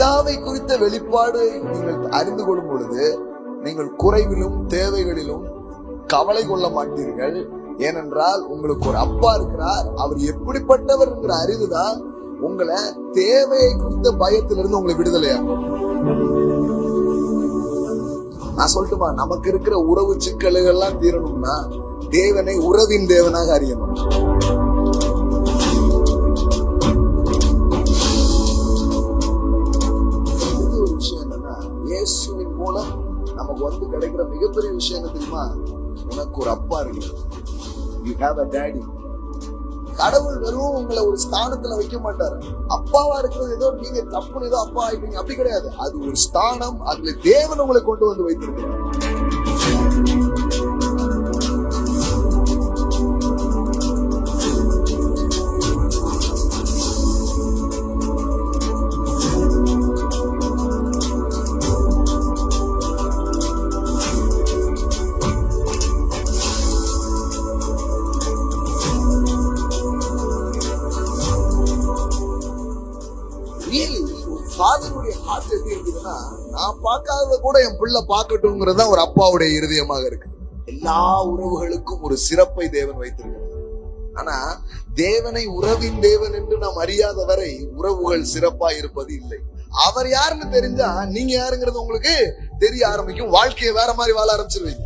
பிதாவை குறித்த வெளிப்பாடு நீங்கள் அறிந்து கொள்ளும் பொழுது நீங்கள் குறைவிலும் தேவைகளிலும் கவலை கொள்ள மாட்டீர்கள். ஏனென்றால் உங்களுக்கு ஒரு அப்பா இருக்கிறார். அவர் எப்படிப்பட்டவர் என்கிற அறிவுதான் உங்களை தேவையை குறித்த பயத்திலிருந்து உங்களை விடுதலையாகும். நான் சொல்லட்டுமா, நமக்கு இருக்கிற உறவு சிக்கல்கள்லாம் தீரணும்னா தேவனை உறவின் தேவனாக அறியணும். இது ஒரு விஷயம் என்னன்னா, இயேசுவின் மூலம் நமக்கு வந்து கிடைக்கிற மிகப்பெரிய விஷயம் என்ன தெரியுமா? உனக்கு ஒரு அப்பா இருக்கு. You have a daddy. கடவுள் வெறும் உங்களை ஒரு ஸ்தானத்துல வைக்க மாட்டாரு. அப்பாவா இருக்கிறது ஏதோ நீங்க தப்புன்னு ஏதோ அப்பா ஆயிட்டீங்க அப்படி கிடையாது. அது ஒரு ஸ்தானம். அதுல தேவன் உங்களை கொண்டு வந்து வைத்திருக்கிறார். ஃபாதருடைய ஹார்ட் எப்படி இருக்குதுன்னா, நான் பார்க்காதத கூட என் பிள்ளை பார்க்கட்டும்ங்கிறது தான் ஒரு அப்பாவுடைய இருதயமாக இருக்கு. எல்லா உறவுகளுக்கும் ஒரு சிறப்பை தேவன் வைத்திருக்கிறார். ஆனா தேவனை உறவின் தேவன் என்று நாம் அறியாத வரை உறவுகள் சிறப்பா இருப்பது இல்லை. அவர் யாருன்னு தெரிஞ்சா நீங்க யாருங்கிறது உங்களுக்கு தெரிய ஆரம்பிக்கும். வாழ்க்கையை வேற மாதிரி வாழ ஆரம்பிச்சிருவீங்க.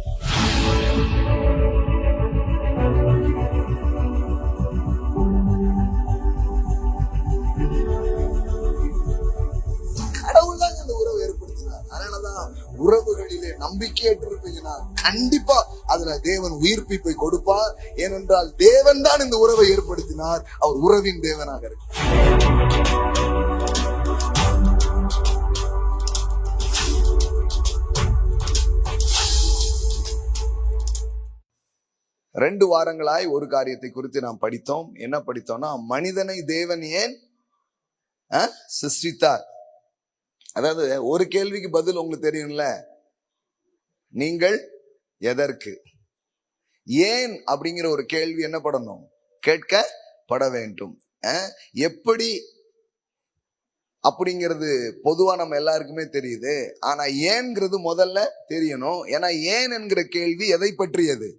உறவுகளிலே நம்பிக்கையற்று இருப்பீங்கன்னா கண்டிப்பா அதுல தேவன் உயிர்ப்பிப்பை கொடுப்பார். ஏனென்றால் தேவன் தான் இந்த உறவை ஏற்படுத்தினார். அவர் உறவின் தேவனாக இருக்கு. 2 வாரங்களாய் ஒரு காரியத்தை குறித்து நாம் படித்தோம். என்ன படித்தோம்னா, மனிதனை தேவன் ஏன் சிருஷ்டித்தார். அதாவது ஒரு கேள்விக்கு பதில் உங்களுக்கு தெரியும்ல, நீங்கள் எதற்கு, ஏன் அப்படிங்கிற ஒரு கேள்வி என்ன படணும், கேட்கப்பட வேண்டும். எப்படி அப்படிங்கிறது பொதுவா நம்ம எல்லாருக்குமே தெரியுது. ஆனா ஏன்ங்கிறது முதல்ல தெரியணும். ஏன்னா ஏன் என்கிற கேள்வி எதை பற்றியது?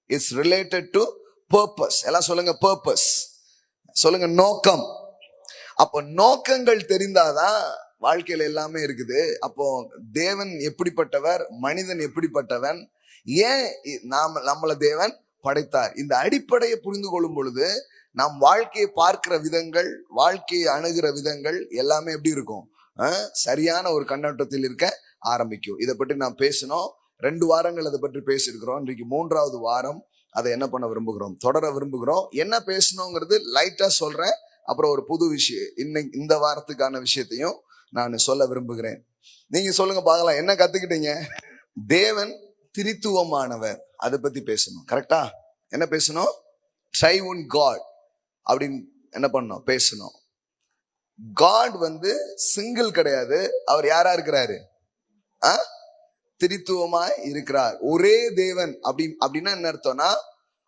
It's related to purpose. எல்லாம் சொல்லுங்க, பர்பஸ். சொல்லுங்க, நோக்கம். அப்போ நோக்கங்கள் தெரிந்தாதான் வாழ்க்கையில எல்லாமே இருக்குது. அப்போ தேவன் எப்படிப்பட்டவர், மனிதன் எப்படிப்பட்டவன், ஏன் நம்மளை தேவன் படைத்தார், இந்த அடிப்படையை புரிந்து கொள்ளும் பொழுது நாம் வாழ்க்கையை பார்க்கிற விதங்கள், வாழ்க்கையை அணுகிற விதங்கள் எல்லாமே எப்படி இருக்கும், சரியான ஒரு கண்ணோட்டத்தில் இருக்க ஆரம்பிக்கும். இதை பற்றி நாம் பேசணும். 2 வாரங்கள் அதை பற்றி பேசியிருக்கிறோம். இன்றைக்கு 3வது வாரம் அதை என்ன பண்ண விரும்புகிறோம், தொடர விரும்புகிறோம். என்ன பேசணுங்கிறது லைட்டா சொல்றேன். அப்புறம் ஒரு புது விஷயம் இந்த வாரத்துக்கான விஷயத்தையும் நான் சொல்ல விரும்புகிறேன். நீங்க சொல்லுங்க பார்க்கலாம், என்ன கத்துக்கிட்டீங்க? தேவன் திரித்துவமானவர், அதை பத்தி பேசணும். கரெக்டா? என்ன பேசணும்? ட்ரையூன் காட் அப்படின்னு என்ன பண்ணணும், பேசணும். காட் வந்து சிங்கிள் கிடையாது. அவர் யாரா இருக்கிறாரு? திரித்துவமாய் இருக்கிறார். ஒரே தேவன் அப்படின்னா என்ன அர்த்தம்னா,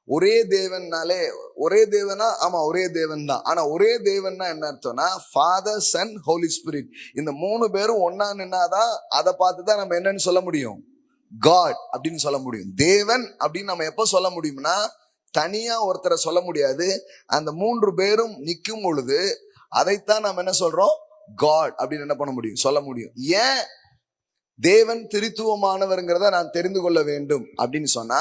ஒரே தேவன்னாலே ஒரே தேவனா, ஆமா ஒரே தேவன் தான். ஆனா ஒரே தேவன்னா என்ன அர்த்தம்னா, ஃபாதர், சன், ஹோலி ஸ்பிரிட். இந்த 3 பேரும் ஒன்னா நின்னாதான் அதை பார்த்துதான் நம்ம என்னன்னு சொல்ல முடியும், காட் அப்படின்னு சொல்ல முடியும். தேவன் அப்படின்னு நம்ம எப்ப சொல்ல முடியும்னா, தனியா ஒருத்தரை சொல்ல முடியாது. அந்த 3 பேரும் நிற்கும் பொழுது அதைத்தான் நம்ம என்ன சொல்றோம், காட் அப்படின்னு என்ன பண்ண முடியும், சொல்ல முடியும். ஏன் தேவன் திரித்துவமானவர்ங்கிறத நான் தெரிந்து கொள்ள வேண்டும் அப்படின்னு சொன்னா,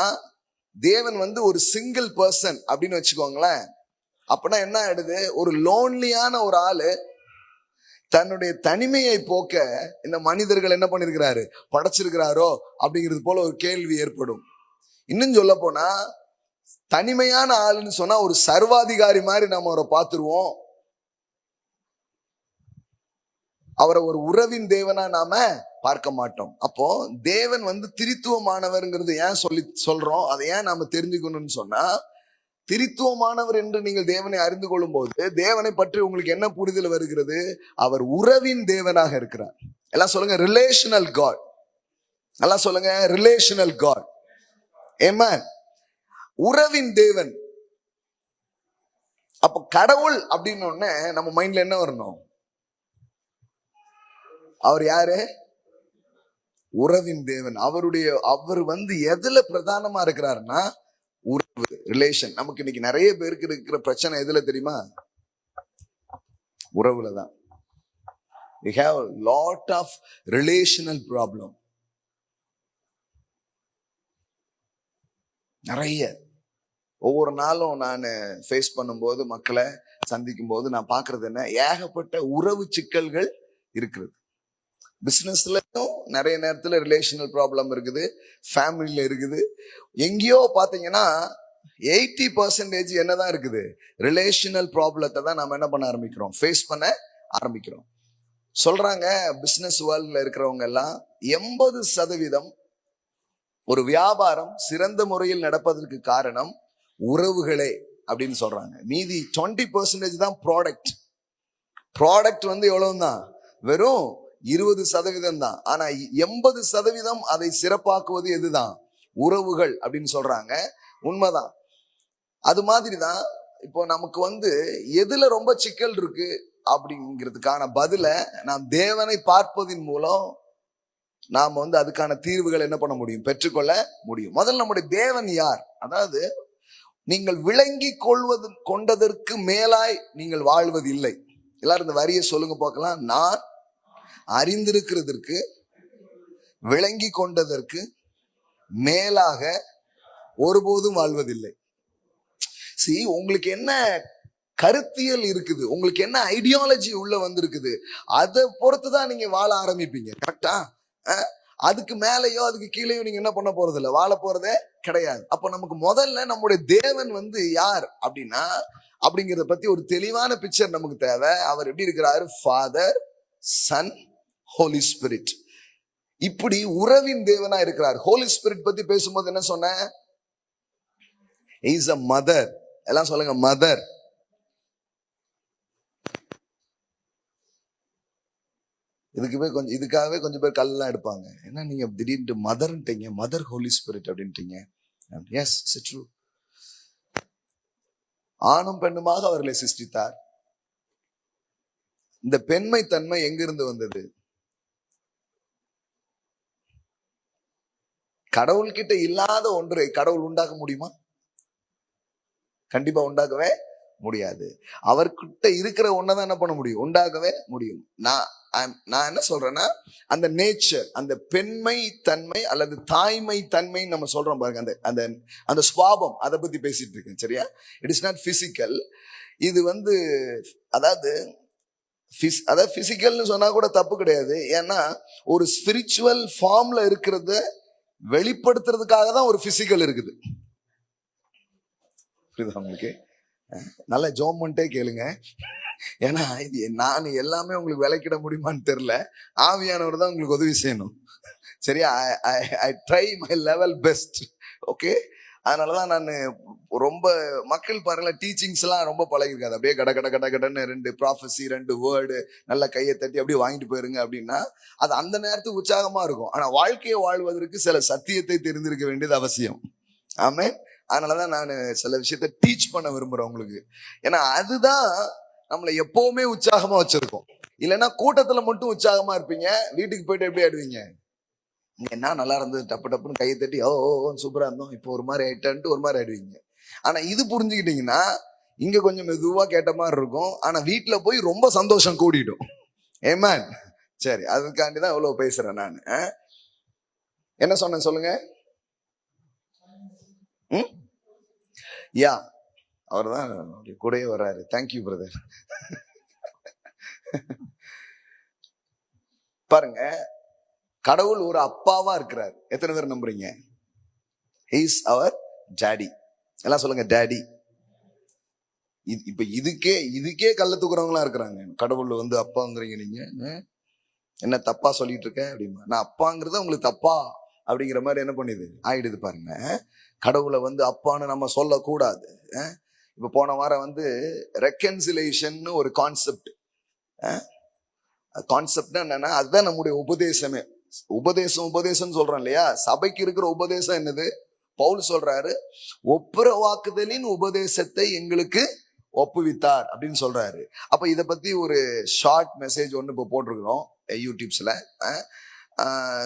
தேவன் வந்து ஒரு சிங்கிள் பர்சன் அப்படின்னு வச்சுக்கோங்களேன். அப்படின்னா என்ன ஆயிடுது, ஒரு லோன்லியான ஒரு ஆளு தன்னுடைய தனிமையை போக்க இந்த மனிதர்கள் என்ன பண்ணிருக்கிறாரு, படைச்சிருக்கிறாரோ அப்படிங்கிறது போல ஒரு கேள்வி ஏற்படும். இன்னும் சொல்ல போனா, தனிமையான ஆளுன்னு சொன்னா ஒரு சர்வாதிகாரி மாதிரி நம்ம அவரை பார்த்துருவோம். அவரை ஒரு உறவின் தேவனா நாம பார்க்க மாட்டோம். அப்போ தேவன் வந்து திரித்துவமானவர்ங்கிறது ஏன் சொல்றோம், அதை ஏன் நாம தெரிஞ்சுக்கணும்னு சொன்னா, திரித்துவமானவர் என்று நீங்கள் தேவனை அறிந்து கொள்ளும் போது தேவனை பற்றி உங்களுக்கு என்ன புரிதல் வருகிறது, அவர் உறவின் தேவனாக இருக்கிறார். எல்லாம் சொல்லுங்க, ரிலேஷனல் காட். எல்லாம் சொல்லுங்க, ரிலேஷனல் காட். ஆமென். உறவின் தேவன். அப்ப கடவுள் அப்படின்னு நம்ம மைண்ட்ல என்ன வரணும், அவர் யாரு? உறவின் தேவன். அவர் எதுல பிரதானமா இருக்கிறாருன்னா உறவு, ரிலேஷன். நமக்கு இன்னைக்கு நிறைய பேருக்கு இருக்கிற பிரச்சனை எதுல தெரியுமா? உறவுலதான். We have a lot of relational problem. நிறைய. ஒவ்வொரு நாளும் நான் ஃபேஸ் பண்ணும்போது, மக்களை சந்திக்கும் போது நான் பாக்குறது என்ன, ஏகப்பட்ட உறவு சிக்கல்கள் இருக்குது. பிசினஸ்லயும் நிறைய நேரத்துல ரிலேஷனல் ப்ராப்ளம் இருக்குது, ஃபேமிலியில இருக்குது. எங்கேயோ பாத்தீங்கன்னா 80% என்னதான் இருக்குது? ரிலேஷனல் ப்ராப்ளத்தை தான் நம்ம என்ன பண்ண ஆரம்பிக்கிறோம்? ஃபேஸ் பண்ண ஆரம்பிக்கிறோம். சொல்றாங்க பிசினஸ் வேர்ல்ட்ல இருக்கிறவங்க எல்லாம் 80% ஒரு வியாபாரம் சிறந்த முறையில் நடப்பதற்கு காரணம் உறவுகளே அப்படின்னு சொல்றாங்க. மீதி 20% தான் ப்ராடக்ட். ப்ராடக்ட் எவ்வளவு தான்? வெறும் 20% தான். ஆனா 80% அதை சிறப்பாக்குவது எதுதான்? உறவுகள் அப்படின்னு சொல்றாங்க. உண்மைதான். அது மாதிரிதான் இப்போ நமக்கு எதுல ரொம்ப சிக்கல் இருக்கு அப்படிங்கிறதுக்கான பதில நாம் தேவனை பார்ப்பதின் மூலம் நாம் அதுக்கான தீர்வுகள் என்ன பண்ண முடியும்? பெற்றுக்கொள்ள முடியும். முதல்ல நம்முடைய தேவன் யார்? அதாவது நீங்கள் விளங்கி கொண்டதற்கு மேலாய் நீங்கள் வாழ்வதில்லை. எல்லாரும் இந்த வரியை சொல்லுங்க பார்க்கலாம். நான் அறிந்திருக்கிறதற்கு, விளங்கி கொண்டதற்கு மேலாக ஒருபோதும் வாழ்வதில்லை. உங்களுக்கு என்ன கருத்தியல் இருக்குது, உங்களுக்கு என்ன ஐடியாலஜி உள்ள வந்திருக்குது, அதை பொறுத்துதான் நீங்க வாழ ஆரம்பிப்பீங்க. கரெக்டா? அதுக்கு மேலேயோ அதுக்கு கீழேயோ நீங்க என்ன பண்ண போறது இல்லை, வாழ போறதே கிடையாது. அப்ப நமக்கு முதல்ல நம்முடைய தேவன் யார் அப்படிங்கறத பத்தி ஒரு தெளிவான பிக்சர் நமக்கு தேவை. அவர் எப்படி இருக்கிறாரு? Father, son, holy spirit. இப்படி உறவின் தேவனா இருக்கிறார். ஹோலி ஸ்பிரிட் பத்தி பேசும்போது என்ன சொன்ன? Is a mother. எல்லாம் சொல்லுங்க, மதர். இதுக்காகவே கொஞ்சம் பேர் கல்லாம் எடுப்பாங்க. என்ன நீங்க திடீர்னு மதர்ன்ட்டீங்க, மதர் ஹோலி ஸ்பிரிட் அப்படின்ட்டீங்க. Yes, it's true. ஆணும் பெண்ணுமாக அவர்களை சிருஷ்டித்தார். இந்த பெண்மை தன்மை எங்கிருந்து வந்தது? கடவுள்கிட்ட இல்லாத ஒன்றை கடவுள் உண்டாக்க முடியுமா? கண்டிப்பா உண்டாக்கவே முடியாது. அவர்கிட்ட இருக்கிற ஒன்னதான் என்ன பண்ண முடியும்? உண்டாக்கவே முடியும். நான் என்ன சொல்றேன்னா, அந்த நேச்சர், அந்த பெண்மை தன்மை அல்லது தாய்மை தன்மை நம்ம சொல்றோம் பாருங்க, அந்த அந்த சுபாவம், அதை பத்தி பேசிட்டு இருக்கேன். சரியா? It is not physical. இது அதாவது பிசிக்கல்னு சொன்னா கூட தப்பு கிடையாது. ஏன்னா ஒரு ஸ்பிரிச்சுவல் ஃபார்ம்ல இருக்கிறத வெளிப்படுத்துறதுக்காக தான் ஒரு பிசிக்கல் இருக்குது. புரியுதா உங்களுக்கு? நல்ல ஜோம் பண்ணிட்டே கேளுங்க. ஏன்னா நான் எல்லாமே உங்களுக்கு விளக்கிட முடியுமான்னு தெரியல. ஆவியானவர் தான் உங்களுக்கு உதவி செய்யணும். சரியா? I try my level best. Okay? அதனாலதான் நான் ரொம்ப மக்கள் பாருங்கள டீச்சிங்ஸ் எல்லாம் ரொம்ப பழகிருக்காது. அப்படியே கடன்னு 2 ப்ராஃபஸி 2 வேர்டு நல்ல கையை தட்டி அப்படியே வாங்கிட்டு போயிருங்க அப்படின்னா அது அந்த நேரத்துக்கு உற்சாகமா இருக்கும். ஆனா வாழ்க்கையை வாழ்வதற்கு சில சத்தியத்தை தெரிந்திருக்க வேண்டியது அவசியம். ஆமே. அதனாலதான் நான் சில விஷயத்த டீச் பண்ண விரும்புறேன் உங்களுக்கு. ஏன்னா அதுதான் நம்மளை எப்பவுமே உற்சாகமா வச்சிருக்கோம். இல்லைன்னா கூட்டத்துல மட்டும் உற்சாகமா இருப்பீங்க, வீட்டுக்கு போயிட்டு எப்படி ஆடுவீங்க? என்ன நல்லா இருந்தது, டப்பு டப்புன்னு கையை தட்டி ஓ சூப்பரா இருந்தோம், இப்போ ஒரு மாதிரி ஆயிட்டான்ட்டு ஒரு மாதிரி ஆயிடுவீங்க. ஆனா இது புரிஞ்சுக்கிட்டீங்கன்னா இங்க கொஞ்சம் மெதுவா கேட்ட மாதிரி இருக்கும், ஆனா வீட்டுல போய் ரொம்ப சந்தோஷம் கூடிடும். ஏமேன். சரி, அதுக்காண்டிதான் இவ்வளவு பேசுறேன் நான். என்ன சொன்னேன் சொல்லுங்க? யா, அவர் தான் கூடயே வர்றாரு. Thank you brother. பாருங்க, கடவுள் ஒரு அப்பாவா இருக்கிறார். எத்தனை பேர் நம்புறீங்க? He is our daddy. எல்லாம் சொல்லுங்க, டாடி. இப்ப இதுக்கே கள்ள தூக்குறவங்களா இருக்கிறாங்க. கடவுள் அப்பாங்கிறீங்க, நீங்க என்ன தப்பா சொல்லிட்டு இருக்க அப்படிமா. நான் அப்பாங்கிறத உங்களுக்கு தப்பா அப்படிங்கிற மாதிரி என்ன பண்ணுது ஆயிடுது. பாருங்க, கடவுளை அப்பான்னு நம்ம சொல்லக்கூடாது. இப்ப போன வாரம் ரெக்கன்சிலேஷன் ஒரு கான்செப்ட். என்னன்னா அதுதான் நம்முடைய உபதேசமே. உபதேசம் சொல்றோம் இல்லையா? சபைக்கு இருக்கிற உபதேசம் என்னது? பவுல் சொல்றாரு, ஒப்புரவாக்குதலின் உபதேசத்தை எங்களுக்கு ஒப்புவித்தார் அப்படின்னு சொல்றாரு. அப்ப இத பத்தி ஒரு ஷார்ட் மெசேஜ் ஒண்ணு இப்ப போட்டிருக்கிறோம். யூடியூப்ஸ்ல,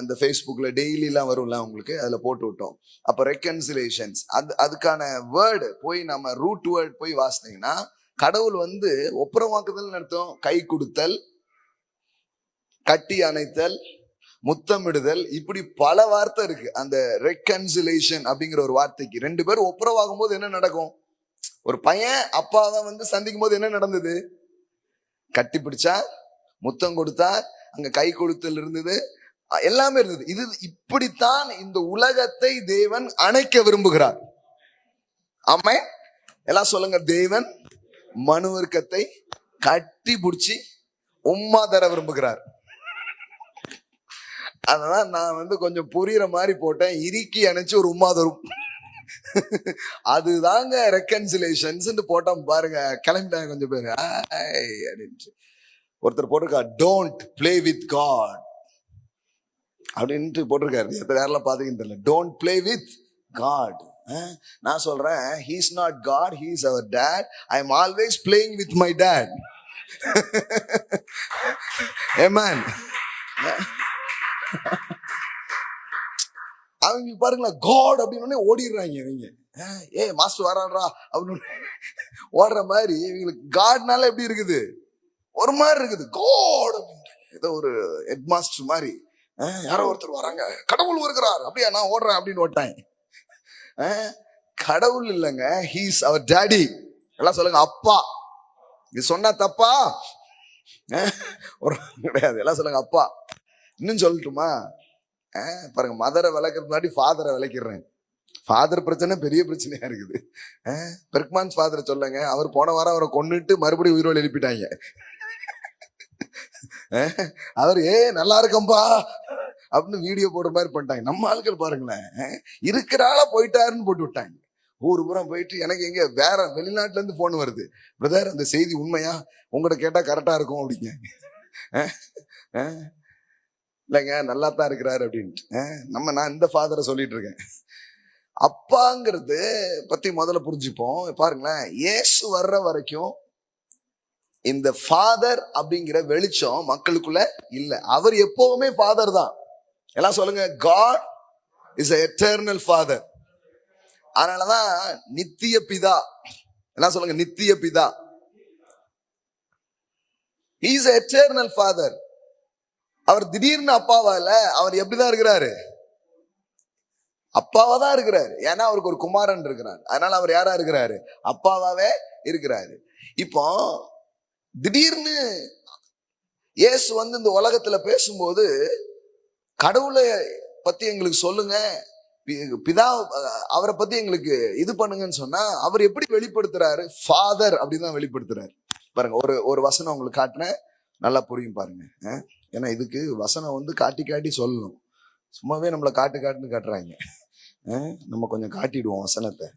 இந்த ஃபேஸ்புக்ல டெய்லிலாம் வரும்ல உங்களுக்கு, அதில் போட்டு விட்டோம். அப்போ ரெக்கன்சிலேஷன்ஸ், அதுக்கான வேர்டு போய் நம்ம ரூட் வேர்ட் போய் வாசித்தீங்கன்னா, கடவுள் வந்து ஒப்புரவாக்குதல் அர்த்தம் கை கொடுத்தல், கட்டி அணைத்தல், முத்தமிடுதல், இப்படி பல வார்த்தை இருக்கு. அந்த ரெக்கன்சிலேஷன் அப்படிங்கிற ஒரு வார்த்தைக்கு ரெண்டு பேரும் ஒப்புரவாகும் போது என்ன நடக்கும்? ஒரு பையன் அப்பாவை வந்து சந்திக்கும் போது என்ன நடந்தது? கட்டி பிடிச்சா, முத்தம் கொடுத்தா, அங்க கை கொடுத்தல் இருந்தது, எல்லாமே இருந்தது. இது இப்படித்தான் இந்த உலகத்தை தேவன் அணைக்க விரும்புகிறார். ஆமென். எல்லாம் சொல்லுங்க, தேவன் மனு வர்க்கத்தை கட்டி பிடிச்சி உம்மா தர விரும்புகிறார். அதனால நான் வந்து கொஞ்சம் புரியுற மாதிரி போட்டேன், இறுக்கி அணைச்சு ஒரு உம்மா தரும். அதுதாங்க ரெக்கன்சிலேஷன்ஸ் போட்டோம் பாருங்க. கிளம்பிட்டாங்க கொஞ்சம் பேரு அப்படின்ட்டு. ஒருத்தர் போட்டிருக்கா, டோன்ட் பிளே வித் காட் அப்படின்ட்டு போட்டிருக்காரு. எத்தனை யாரெல்லாம் பாத்தீங்கன்னு தெரியல. Don't play with God. நான் சொல்றேன், he is not God, he is our dad. I am always playing with my dad. Amen. அவங்க பாருங்களா, காட் அப்படின்னு ஓடிடுறாங்க இவங்க. ஏ மாஸ்டர் வரான்றா அப்படின்னு ஓடுற மாதிரி இவங்களுக்கு காட்னால எப்படி இருக்குது? ஒரு மாதிரி இருக்குது. காட் ஏதோ ஒரு ஹெட் மாஸ்டர் மாதிரி, யாரோ ஒருத்தர் வராங்க, கடவுள் வருகிறார், அப்படியா நான் ஓடுறேன் அப்படின்னு ஓட்டாங்க. கடவுள் இல்லைங்க, he is our daddy. எல்லாம் சொல்லுங்க, அப்பா. இது சொன்னா தப்பா? கிடையாது. எல்லாம் சொல்லுங்க, அப்பா. இன்னும் சொல்லட்டுமா? பாருங்க, மதரை விளக்குறது முன்னாடி ஃபாதரை விளக்கிடுறேன். ஃபாதர் பிரச்சனை பெரிய பிரச்சனையா இருக்குது. பெர்க்மான்ஸ் ஃபாதரை சொல்லுங்க, அவர் போன வாரம் அவரை கொன்னுட்டு மறுபடியும் உயிரோடு எழுப்பிட்டாங்க. அவர் நல்லா இருக்கம்பா அப்படின்னு வீடியோ போடுற மாதிரி பண்ணிட்டாங்க. நம்ம ஆட்கள் பாருங்களேன், இருக்கிற ஆளா போயிட்டாருன்னு போட்டு விட்டாங்க. ஊர் புறம் போயிட்டு எனக்கு எங்க வேற வெளிநாட்டுல இருந்து போன் வருது, பிரதர் அந்த செய்தி உண்மையா, உங்கள்கிட்ட கேட்டா கரெக்டா இருக்கும் அப்படிங்க. இல்லைங்க நல்லா தான் இருக்கிறாரு அப்படின்ட்டு. நான் இந்த ஃபாதரை சொல்லிட்டு இருக்கேன். அப்பாங்கிறது பத்தி முதல்ல புரிஞ்சுப்போம். பாருங்களேன், இயேசு வர்ற வரைக்கும் இந்த ஃபாதர் அப்படிங்கிற வெளிச்சம் மக்களுக்குள்ள இல்ல. அவர் எப்பவுமே ஃபாதர் தான். எல்லாம் சொல்லுங்க, God is an eternal father. அதனாலதான் நித்திய பிதா. எல்லாம் சொல்லுங்க, நித்திய பிதா. He is an eternal father. அவர் திடீர்னு அப்பாவா இல்ல, அவர் எப்படிதான் இருக்கிறாரு? அப்பாவா தான் இருக்கிறாரு. ஏன்னா அவருக்கு ஒரு குமாரன் இருக்கிறார். அதனால அவர் யாரா இருக்கிறாரு? அப்பாவாவே இருக்கிறாரு. இப்போ திடீர்னு இயேசு வந்து இந்த உலகத்துல பேசும்போது, கடவுளை பத்தி எங்களுக்கு சொல்லுங்க, பிதா அவரை பத்தி எங்களுக்கு இது பண்ணுங்கன்னு சொன்னா, அவர் எப்படி வெளிப்படுத்துறாரு? ஃபாதர் அப்படின்னு தான் வெளிப்படுத்துறாரு. பாருங்க, ஒரு வசனம் உங்களுக்கு காட்டுறேன், நல்லா புரியும் பாருங்க. ஏன்னா இதுக்கு வசனம் வந்து காட்டி காட்டி சொல்லணும். சும்மாவே நம்மளை காட்டுன்னு காட்டுறாங்க. நம்ம கொஞ்சம் காட்டிடுவோம் வசனத்தை.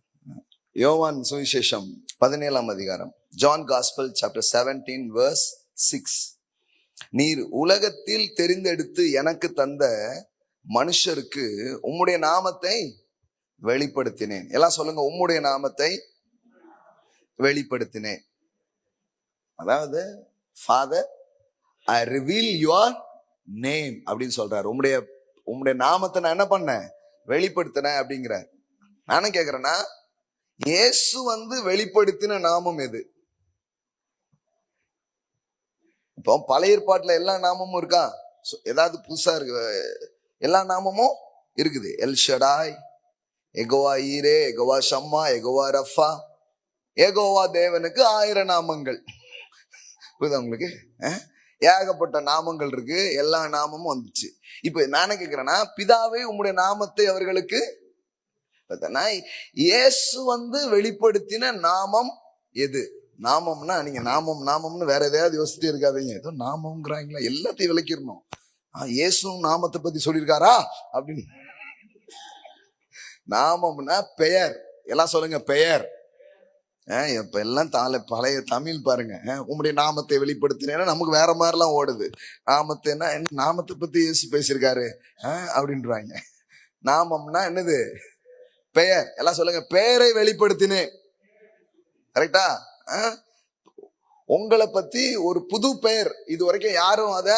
யோவான் சுவிசேஷம் 17ஆம் அதிகாரம், ஜான் காஸ்பல் சாப்டர் 17 verse 6. நீர் உலகத்தில் தெரிந்தெடுத்து எனக்கு தந்த மனுஷருக்கு உம்முடைய நாமத்தை வெளிப்படுத்தினேன். எல்லாம் சொல்லுங்க, உம்முடைய நாமத்தை வெளிப்படுத்தினேன். அதாவது father, I reveal your name அப்படின்னு சொல்றாரு. உம்முடைய நாமத்தை நான் என்ன பண்ணேன்? வெளிப்படுத்தினேன் அப்படிங்கிறார். நானும் கேக்குறேன்னா, இயேசு வந்து வெளிப்படுத்தின நாமம் எது? இப்போ பழைய ஏற்பாட்டுல எல்லா நாமமும் இருக்கா? ஏதாவது புதுசா இருக்கு? எல்லா நாமமும் இருக்குது. எல் ஷடாய், எகோவா ஈரே, எகோவா ஷம்மா, எகோவா ரஃபா. எகோவா தேவனுக்கு 1000 நாமங்கள். புரியுதா உங்களுக்கு? ஏகப்பட்ட நாமங்கள் இருக்கு. எல்லா நாமமும் வந்துச்சு. இப்ப நானே கேக்குறேன்னா, பிதாவே உம்முடைய நாமத்தை அவர்களுக்கு, இயேசு வந்து வெளிப்படுத்தின நாமம் எது? நாமம்னா நீங்க நாமம்னு வேற எதையாவது யோசிச்சுட்டே இருக்காதீங்க. ஏதோ நாமம்ங்கிறாங்களா, எல்லாத்தையும் விளக்கிடணும். இயேசு நாமத்தை பத்தி சொல்லியிருக்காரா அப்படின்னு. நாமம்னா பெயர். எல்லாம் சொல்லுங்க, பெயர். இப்ப எல்லாம் பழைய தமிழ் பாருங்க. உம்முடைய நாமத்தை வெளிப்படுத்தினேன்னா நமக்கு வேற மாதிரிலாம் ஓடுது. நாமத்தைன்னா என்ன? நாமத்தை பத்தி இயேசு பேசியிருக்காரு அப்படின்றாங்க. நாமம்னா என்னது? பெயர். எல்லாம் சொல்லுங்க, பெயரை வெளிப்படுத்தினேன். கரெக்டா? உங்களை பத்தி ஒரு புது பெயர், இது வரைக்கும் யாரும் அத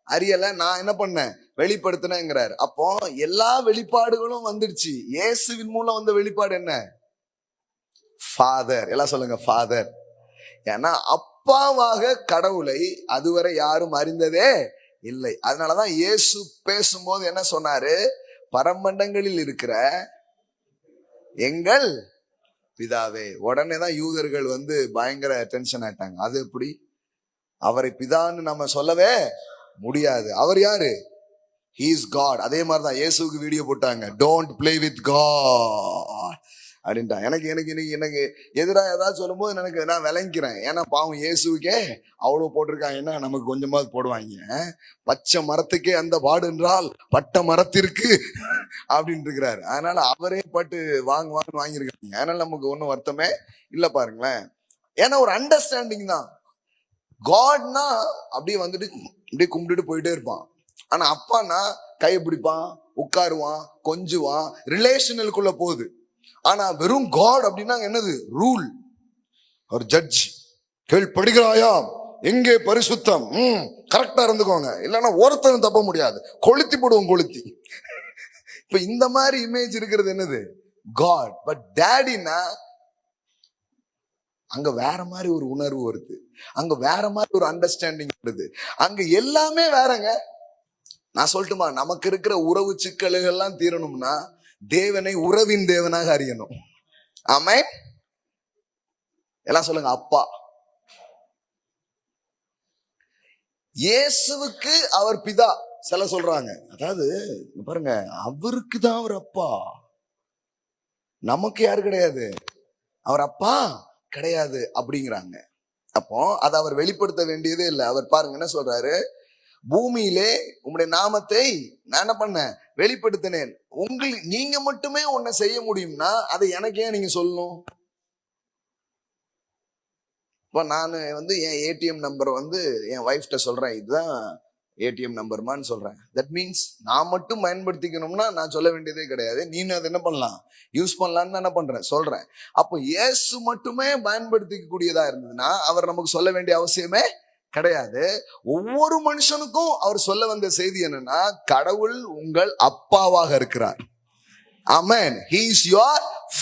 அறியல, நான் என்ன பண்ணேன், வெளிப்படுத்தினேங்கிறார். அப்போ எல்லா வெளிப்பாடுகளும் வந்துடுச்சு. இயேசுவின் மூலம் வந்த வெளிப்பாடு என்ன? ஃபாதர். எல்லாம் சொல்லுங்க, ஃபாதர். ஏன்னா அப்பாவாக கடவுளை அதுவரை யாரும் அறிந்ததே இல்லை. அதனாலதான் இயேசு பேசும்போது என்ன சொன்னாரு? பரமண்டங்களில் இருக்கிற எங்கள் பிதாவே. உடனே தான் யூதர்கள் பயங்கர டென்ஷன் ஆயிட்டாங்க. அது எப்படி? அவரை பிதான்னு நம்ம சொல்லவே முடியாது. அவர் யாரு? He is God. அதே மாதிரிதான் இயேசுக்கு வீடியோ போட்டாங்க, டோன்ட் பிளே வித் காட் அப்படின்ட்டா. எனக்கு எதிராக ஏதாவது சொல்லும் போது நான் விளங்கிறேன். ஏன்னா பாவம் இயேசுக்கே அவ்வளவு போட்டிருக்காங்க, என்ன நமக்கு கொஞ்சமாவது போடுவாங்க. பச்சை மரத்துக்கே அந்த பாடு என்றால் பட்ட மரத்திற்கு அப்படின்னு இருக்கிறாரு. அதனால அவரே பட்டு வாங்கியிருக்காங்க. அதனால நமக்கு ஒன்றும் வருத்தமே இல்லை பாருங்களேன். ஏன்னா ஒரு அண்டர்ஸ்டாண்டிங் தான். காட்னா அப்படியே அப்படியே கும்பிட்டுட்டு போயிட்டே இருப்பான். ஆனா அப்பானா கையை பிடிப்பான், உட்காருவான், கொஞ்சுவான், ரிலேஷனலுக்குள்ள போகுது. ஆனா வெறும் காட் அப்படின்னா என்னது? ரூல். ஒரு ஜட்ஜ். கேள்விப்படுகிறாயா? எங்கே பரிசுத்தம்? கரெக்டா இருந்துக்கோங்க, இல்லைன்னா ஒருத்தரும் தப்ப முடியாது, கொளுத்தி போடுவோம் கொளுத்தி. இப்ப இந்த மாதிரி இமேஜ் இருக்கிறது என்னது? காட். பட் டேடினா அங்க வேற மாதிரி ஒரு உணர்வு வருது, அங்க வேற மாதிரி ஒரு அண்டர்ஸ்டாண்டிங் வருது, அங்க எல்லாமே வேறங்க. நான் சொல்லட்டுமா, நமக்கு இருக்கிற உறவு சிக்கல்கள் எல்லாம் தீரணும்னா தேவனை உறவின் தேவனாக அறியணும். ஆமென். எல்லாம் சொல்லுங்க, அப்பா. இயேசுவுக்கு அவர் பிதா சில சொல்றாங்க. அதாவது பாருங்க, அவருக்கு தான் அவர் அப்பா, நமக்கு யாரு கிடையாது, அவர் அப்பா கிடையாது அப்படிங்கிறாங்க. அப்போ அதை அவர் வெளிப்படுத்த வேண்டியதே இல்லை. அவர் பாருங்க என்ன சொல்றாரு, பூமியிலே உங்களுடைய நாமத்தை நான் என்ன பண்ணேன், வெளிப்படுத்தினேன். நீங்க மட்டுமே ஒன்ன செய்ய முடியும்னா அதை எனக்கு ஏன் நீங்க சொல்லணும்? இப்போ நான் என் ஏடிஎம் நம்பர் என் ஒய்ஃப்ட சொல்றேன், இதுதான் ஏடிஎம் நம்பர்மான்னு சொல்றேன். தட் மீன்ஸ் நான் மட்டும் பயன்படுத்திக்கணும்னா நான் சொல்ல வேண்டியதே கிடையாது. நீனு அதை என்ன பண்ணலாம், யூஸ் பண்ணலான்னு என்ன பண்றேன், சொல்றேன். அப்போ இயேசு மட்டுமே பயன்படுத்திக்க கூடியதா இருந்ததுன்னா அவர் நமக்கு சொல்ல வேண்டிய அவசியமே கிடையாது. ஒவ்வொரு மனுஷனுக்கும் அவர் சொல்ல வந்த செய்தி என்னன்னா, கடவுள் உங்கள் அப்பாவாக இருக்கிறார். ஆமென். He is your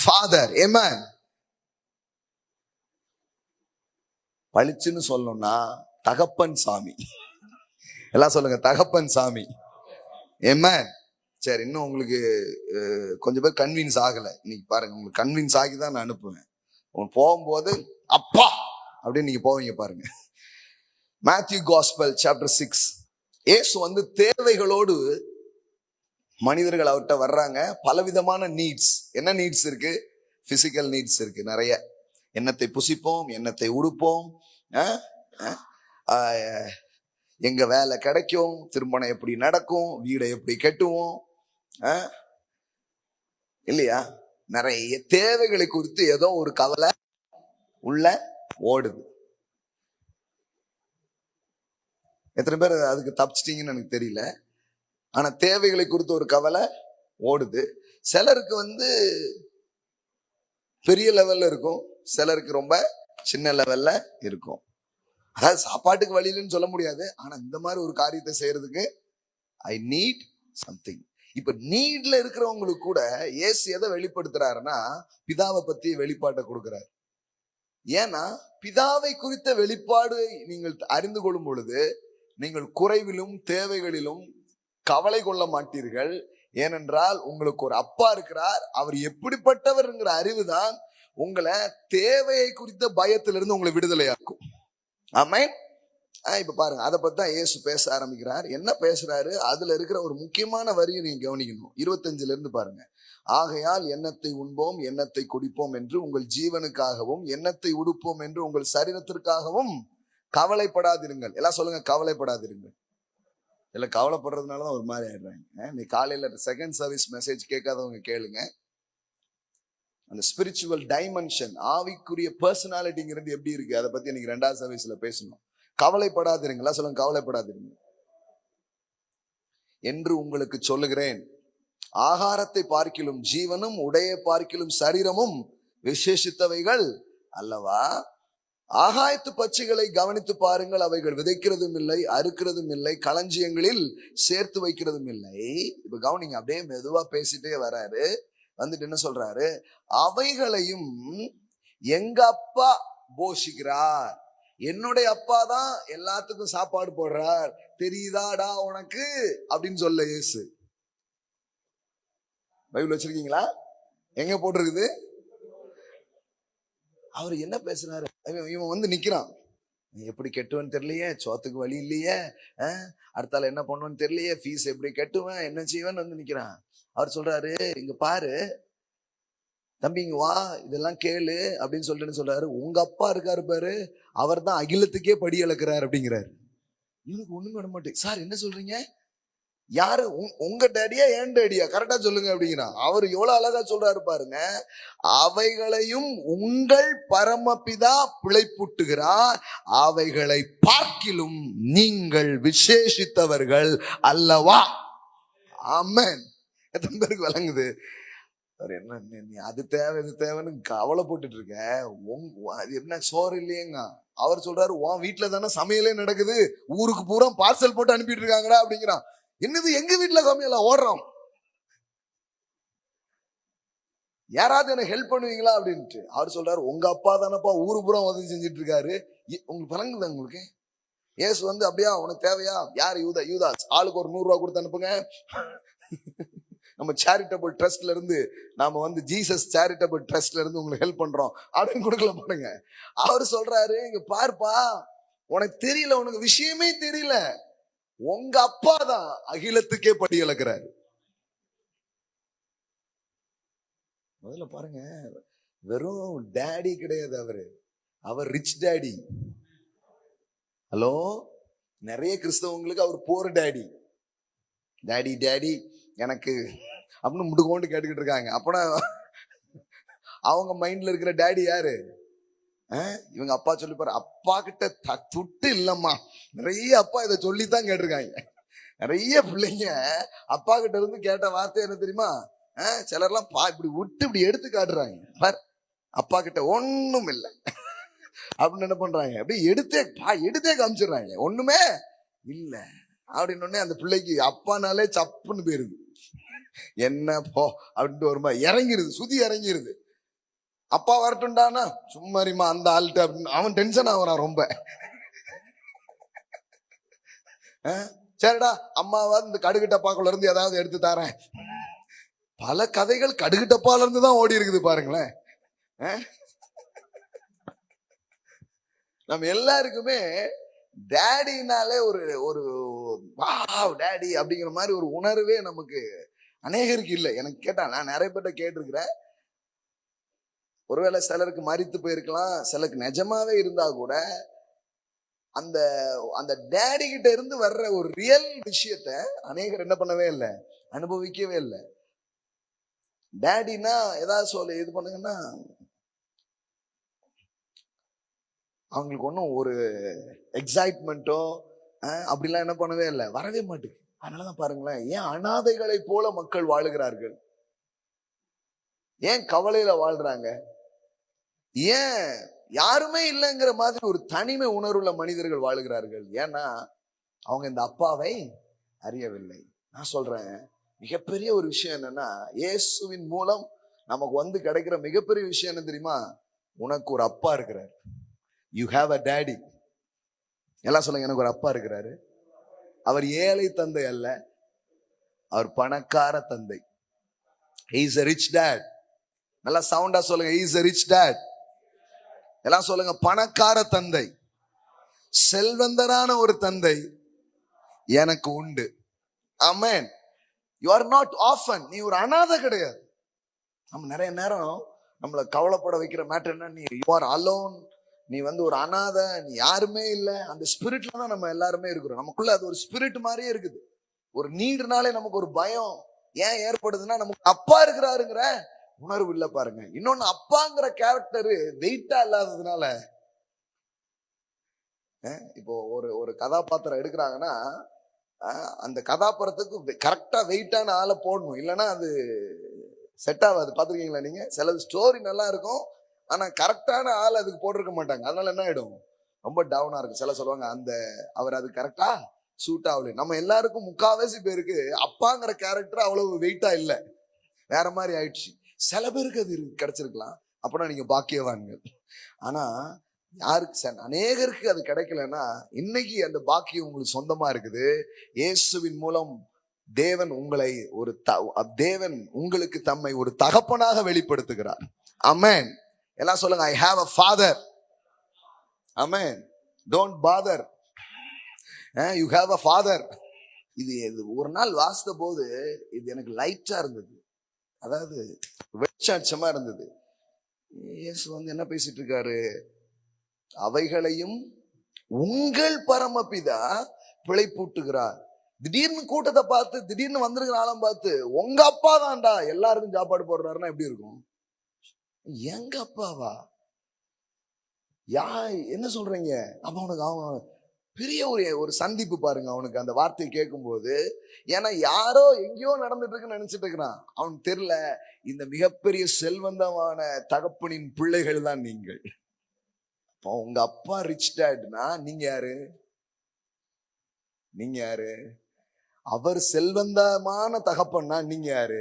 father. Amen. பளிச்சுன்னு சொல்லணும்னா தகப்பன் சாமி. எல்லாம் சொல்லுங்க, தகப்பன் சாமி. Amen. சரி, இன்னும் உங்களுக்கு கொஞ்சம் பேர் கன்வின்ஸ் ஆகல. இன்னைக்கு பாருங்க, உங்களுக்கு கன்வின்ஸ் ஆகி தான் நான் அனுப்புவேன். போகும்போது அப்பா அப்படின்னு நீங்க போவீங்க பாருங்க. Matthew gospel chapter 6. இயேசு தேவைகளோடு மனிதர்கள் அவர்கிட்ட வர்றாங்க. பலவிதமான நீட்ஸ். என்ன நீட்ஸ் இருக்கு? பிசிக்கல் நீட்ஸ் இருக்கு நிறைய. எண்ணத்தை புசிப்போம், எண்ணத்தை உடுப்போம், எங்க வேலை கிடைக்கும், திருமணம் எப்படி நடக்கும், வீடை எப்படி கட்டுவோம், இல்லையா? நிறைய தேவைகளை குறித்து ஏதோ ஒரு கவலை உள்ள ஓடுது. எத்தனை பேர் அதுக்கு தப்பிச்சிட்டீங்கன்னு எனக்கு தெரியல. ஆனா தேவைகளை குறித்து ஒரு கவலை ஓடுது. சிலருக்கு பெரிய லெவல்ல இருக்கும், சிலருக்கு ரொம்ப சின்ன லெவல்ல இருக்கும். அதாவது சாப்பாட்டுக்கு வழியிலன்னு சொல்ல முடியாது, ஆனா இந்த மாதிரி ஒரு காரியத்தை செய்யறதுக்கு ஐ நீட் சம்திங். இப்ப நீட்ல இருக்கிறவங்களுக்கு கூட இயேசு எதை வெளிப்படுத்துறாருன்னா, பிதாவை பத்தி வெளிப்பாட்டை கொடுக்கிறார். ஏன்னா பிதாவை குறித்த வெளிப்பாடு நீங்கள் அறிந்து கொள்ளும் பொழுது நீங்கள் குறைவிலும் தேவைகளிலும் கவலை கொள்ள மாட்டீர்கள். ஏனென்றால் உங்களுக்கு ஒரு அப்பா இருக்கிறார். அவர் எப்படிப்பட்டவர்ங்கிற அறிவுதான் உங்களை தேவையை குறித்த பயத்திலிருந்து உங்களை விடுதலையாக்கும். ஆமென். இப்ப பாருங்க, அதை பத்தி தான் இயேசு பேச ஆரம்பிக்கிறார். என்ன பேசுறாரு? அதுல இருக்கிற ஒரு முக்கியமான வரியை நீங்க கவனிக்கணும். 25 இருந்து பாருங்க. ஆகையால் எண்ணத்தை உண்போம், எண்ணத்தை குடிப்போம் என்று உங்கள் ஜீவனுக்காகவும், எண்ணத்தை உடுப்போம் என்று உங்கள் சரீரத்திற்காகவும் கவலைப்படாதிருங்கள். எல்லாம் சொல்லுங்க, கவலைப்படாதிருங்கள். இல்ல கவலைப்படுறதுனாலதான் ஒரு மாதிரி ஆயிடுறாங்க. நீ காலையில செகண்ட் சர்வீஸ் மெசேஜ் கேட்காதவங்க கேளுங்க. அந்த ஸ்பிரிச்சுவல் டைமென்ஷன், ஆவிக்குரிய பர்சனாலிட்டிங்கிறது எப்படி இருக்கு, அதை பத்தி இன்னைக்கு 2வது சர்வீஸ்ல பேசணும். கவலைப்படாதிருங்களா சொல்லுங்க, கவலைப்படாதிருங்க என்று உங்களுக்கு சொல்லுகிறேன். ஆகாரத்தை பார்க்கிலும் ஜீவனும், உடையை பார்க்கிலும் சரீரமும் விசேஷித்தவைகள் அல்லவா? ஆகாயத்து பட்சிகளை கவனித்து பாருங்கள், அவைகள் விதைக்கிறதும் இல்லை, அறுக்கிறதும் இல்லை, களஞ்சியங்களில் சேர்த்து வைக்கிறதும் இல்லை. இப்ப கவனிங்க, அப்படியே மெதுவா பேசிட்டே வராரு. வந்துட்டு என்ன சொல்றாரு? அவைகளையும் எங்க அப்பா போஷிக்கிறார். என்னுடைய அப்பா தான் எல்லாத்துக்கும் சாப்பாடு போடுறார், தெரியுதாடா உனக்கு அப்படின்னு சொல்ல இயேசு. பைபிள் வச்சிருக்கீங்களா? எங்க போட்டிருக்குது? அவர் என்ன பேசுறாரு? இவன் வந்து நிக்கிறான். எப்படி கெட்டுவன்னு தெரியலையே, சோத்துக்கு வழி இல்லையே, அடுத்தால என்ன பண்ணுவேன்னு தெரியலையே, ஃபீஸ் எப்படி கட்டுவேன், என்ன செய்வேன்னு வந்து நிக்கிறான். அவர் சொல்றாரு, இங்க பாரு தம்பி, இங்க வா, இதெல்லாம் கேளு அப்படின்னு சொல்லிட்டு சொல்றாரு. உங்க அப்பா இருக்காரு பாரு, அவர் தான் அகிலத்துக்கே படி இழக்கிறார் அப்படிங்கிறாரு. இவனுக்கு ஒண்ணுமே விட மாட்டேன். சார் என்ன சொல்றீங்க? யாரு? உங்க டேடியா என் டேடியா? கரெக்டா சொல்லுங்க அப்படிங்கிறான். அவர் எவ்வளவு அழகா சொல்றாரு பாருங்க. அவைகளையும் உங்கள் பரமபிதா பிழைப்புட்டுகிறார், அவைகளை பார்க்கிலும் நீங்கள் விசேஷித்தவர்கள் அல்லவா? ஆமென். எத்தனை பேருக்கு விளங்குது? என்ன நீ அது தேவை இது தேவைன்னு கவலை போட்டுட்டு இருக்க, என்ன சோறு இல்லையேங்க. அவர் சொல்றாரு, உன் வீட்டுல தானே சமையலே நடக்குது, ஊருக்கு பூரா பார்சல் போட்டு அனுப்பிட்டு இருக்காங்கடா அப்படிங்கிறான். என்னது எங்க வீட்டுல சமையலா? ஓடுறோம், யாராவது எனக்கு ஹெல்ப் பண்ணுவீங்களா அப்படின்ட்டு. அவர் சொல்றாரு, உங்க அப்பா தானப்பா ஊரு பூரா உதவி செஞ்சுட்டு இருக்காரு. உங்களுக்கு விளங்குதா? உங்களுக்கு ஏசு வந்து அப்படியா உனக்கு தேவையா? யார்? யூதாஸ். ஆளுக்கு ஒரு 100 ரூபா கொடுத்து அனுப்புங்க, நம்ம சேரிட்டபிள் ட்ரஸ்ட்ல இருந்து, நாம வந்து ஜீசஸ் சேரிட்டபிள் ட்ரஸ்ட்ல இருந்து உங்களுக்கு ஹெல்ப் பண்றோம் அப்படின்னு கொடுக்கல பாருங்க. அவர் சொல்றாரு, இங்க பார்ப்பா, உனக்கு தெரியல, உனக்கு விஷயமே தெரியல, உங்க அப்பா தான் அகிலத்துக்கே படி இழக்கிறாரு. முதல்ல பாருங்க, வெறும் டேடி கிடையாது அவரு, அவர் ரிச் டேடி. ஹலோ, நிறைய கிறிஸ்தவங்களுக்கு அவர் போர் டேடி. டேடி டேடி எனக்கு அப்படின்னு முடுக்கோண்டு கேட்டுக்கிட்டு இருக்காங்க. அப்பனா அவங்க மைண்ட்ல இருக்கிற டேடி யாரு? இவங்க அப்பா சொல்லிப்பாரு, அப்பா கிட்ட துட்டு இல்லம்மா. நிறைய அப்பா இதை சொல்லித்தான் கேட்டிருக்காங்க. நிறைய பிள்ளைங்க அப்பா கிட்ட இருந்து கேட்ட வார்த்தை என்ன தெரியுமா? சிலர்லாம் இப்படி விட்டு இப்படி எடுத்து காட்டுறாங்க, பார் அப்பா கிட்ட ஒண்ணும் இல்லை அப்படின்னு என்ன பண்றாங்க, அப்படி எடுத்தே காமிச்சிடுறாங்க, ஒண்ணுமே இல்ல அப்படின்னு. அந்த பிள்ளைக்கு அப்பானாலே சப்புன்னு போயிருது. என்ன போ அப்படின்ட்டு வருமா இறங்கிருது, சுதி இறங்கிருது. அப்பா வரட்டும்டானா சும்மாரிமா அந்த ஆள்கிட்ட அப்படின்னு அவன் டென்ஷன் ஆகுறான் ரொம்ப. சரிடா அம்மாவாது இந்த கடுகு டப்பாக்குள்ள இருந்து ஏதாவது எடுத்து தரேன். பல கதைகள் கடுகு டப்பால இருந்து தான் ஓடி இருக்குது பாருங்களேன். நம்ம எல்லாருக்குமே டேடினாலே ஒரு ஒரு வாவ் டேடி அப்படிங்கிற மாதிரி ஒரு உணர்வே நமக்கு அநேகருக்கு இல்லை. எனக்கு கேட்டா, நான் நிறைய பேர்ட்ட கேட்டிருக்கிறேன். ஒருவேளை சிலருக்கு மரித்து போயிருக்கலாம், சிலருக்கு நிஜமாவே இருந்தா கூட அந்த அந்த டேடி கிட்ட இருந்து வர்ற ஒரு ரியல் விஷயத்த அநேகர் என்ன பண்ணவே இல்லை, அனுபவிக்கவே இல்லை. டேடினா ஏதாவது இது பண்ணுங்கன்னா அவங்களுக்கு ஒன்றும் ஒரு எக்ஸைட்மெண்ட்டோ அப்படிலாம் என்ன பண்ணவே இல்லை, வரவே மாட்டேங்குது. அதனாலதான் பாருங்களேன், ஏன் அனாதைகளை போல மக்கள் வாழுகிறார்கள்? ஏன் கவலையில வாழ்றாங்க? ஏன் யாருமே இல்லைங்கிற மாதிரி ஒரு தனிமை உணர்வுள்ள மனிதர்கள் வாழுகிறார்கள்? ஏன்னா அவங்க இந்த அப்பாவை அறியவில்லை. நான் சொல்றேன், மிகப்பெரிய ஒரு விஷயம் என்னன்னா, இயேசுவின் மூலம் நமக்கு வந்து கிடைக்கிற மிகப்பெரிய விஷயம் என்ன தெரியுமா? உனக்கு ஒரு அப்பா இருக்கிறார். You have a daddy. எல்லாம் சொல்லுங்க, எனக்கு ஒரு அப்பா இருக்கிறாரு. அவர் ஏழை தந்தை அல்ல, அவர் பணக்கார தந்தை. He is a rich dad. நல்லா சவுண்டா சொல்லுங்க, he is a rich dad. எல்லாம் சொல்லுங்க, பணக்கார தந்தை, செல்வந்தரான ஒரு தந்தை எனக்கு உண்டு. ஆமென். You are not orphan. நீ ஒரு அனாதை கிடையாது. நம்ம நிறைய நேரம் நம்மளை கவலைப்பட வைக்கிற மேட்டர் என்ன, நீ you are alone, நீ வந்து ஒரு அனாதை, நீ யாருமே இல்லை. அந்த ஸ்பிரிட்ல தான் நம்ம எல்லாருமே இருக்கிறோம். நமக்குள்ள அது ஒரு ஸ்பிரிட் மாதிரியே இருக்குது. ஒரு நீடுனாலே நமக்கு ஒரு பயம் ஏன் ஏற்படுதுன்னா, நமக்கு அப்பா இருக்கிறாருங்கிற உணர்வு இல்லை பாருங்க. இன்னொன்னு, அப்பாங்கிற கேரக்டரு வெயிட்டா இல்லாததுனால, இப்போ ஒரு ஒரு கதாபாத்திரம் எடுக்கிறாங்கன்னா அந்த கதாபாத்திரத்துக்கு கரெக்டா வெயிட்டான ஆளை போடணும், இல்லைன்னா அது செட் ஆகாது. பாத்துருக்கீங்களா நீங்க? சிலது ஸ்டோரி நல்லா இருக்கும், ஆனா கரெக்டான ஆள் அதுக்கு போட்டிருக்க மாட்டாங்க. அதனால என்ன ஆயிடும், ரொம்ப டவுனா இருக்கும். சில சொல்லுவாங்க அவர் அது கரெக்டா சூட் ஆகல. நம்ம எல்லாருக்கும் முக்காவாசி பேருக்கு அப்பாங்கிற கேரக்டர் அவ்வளவு வெயிட்டா இல்ல, வேற மாதிரி ஆயிடுச்சு. சில பேருக்கு அது கிடைச்சிருக்கலாம், அப்படின்னா நீங்க பாக்கியவான்கள். ஆனா யாருக்கு அநேகருக்கு அது கிடைக்கலன்னா இன்னைக்கு அந்த பாக்கியம் உங்களுக்கு சொந்தமா இருக்குது. இயேசுவின் மூலம் தேவன் தேவன் உங்களுக்கு தம்மை ஒரு தகப்பனாக வெளிப்படுத்துகிறார். ஆமென். எல்லாம் சொல்லுங்க, I have a father. Amen. Don't father, you have a father. இது ஒரு நாள் வாசித்த போது இது எனக்கு லைட்டா இருந்தது, அதாவது வெளிச்சாட்சமா இருந்தது. இயேசு என்ன பேசிட்டு இருக்காரு, அவைகளையும் உங்கள் பரமபிதா பிழைப்பூட்டுகிறார். திடீர்னு கூட்டத்தை பார்த்து, திடீர்னு வந்திருக்கிற ஆளம் பார்த்து, உங்க அப்பா தான்டா எல்லாருக்கும் சாப்பாடு போடுறாருன்னா எப்படி இருக்கும்? எங்க அப்பாவா? என்ன சொல்றீங்க? அப்ப அவனுக்கு அவன் பெரிய ஒரு சந்திப்பு பாருங்க அவனுக்கு அந்த வார்த்தையை கேட்கும் போது. ஏன்னா யாரோ எங்கேயோ நடந்துட்டு இருக்குன்னு நினைச்சிட்டு இருக்கிறான். அவனுக்கு தெரியல, இந்த மிகப்பெரிய செல்வந்தமான தகப்பனின் பிள்ளைகள் தான் நீங்கள். உங்க அப்பா ரிச் டேட்னா நீங்க யாரு? நீங்க யாரு? அவர் செல்வந்தமான தகப்பன்னா நீங்க யாரு?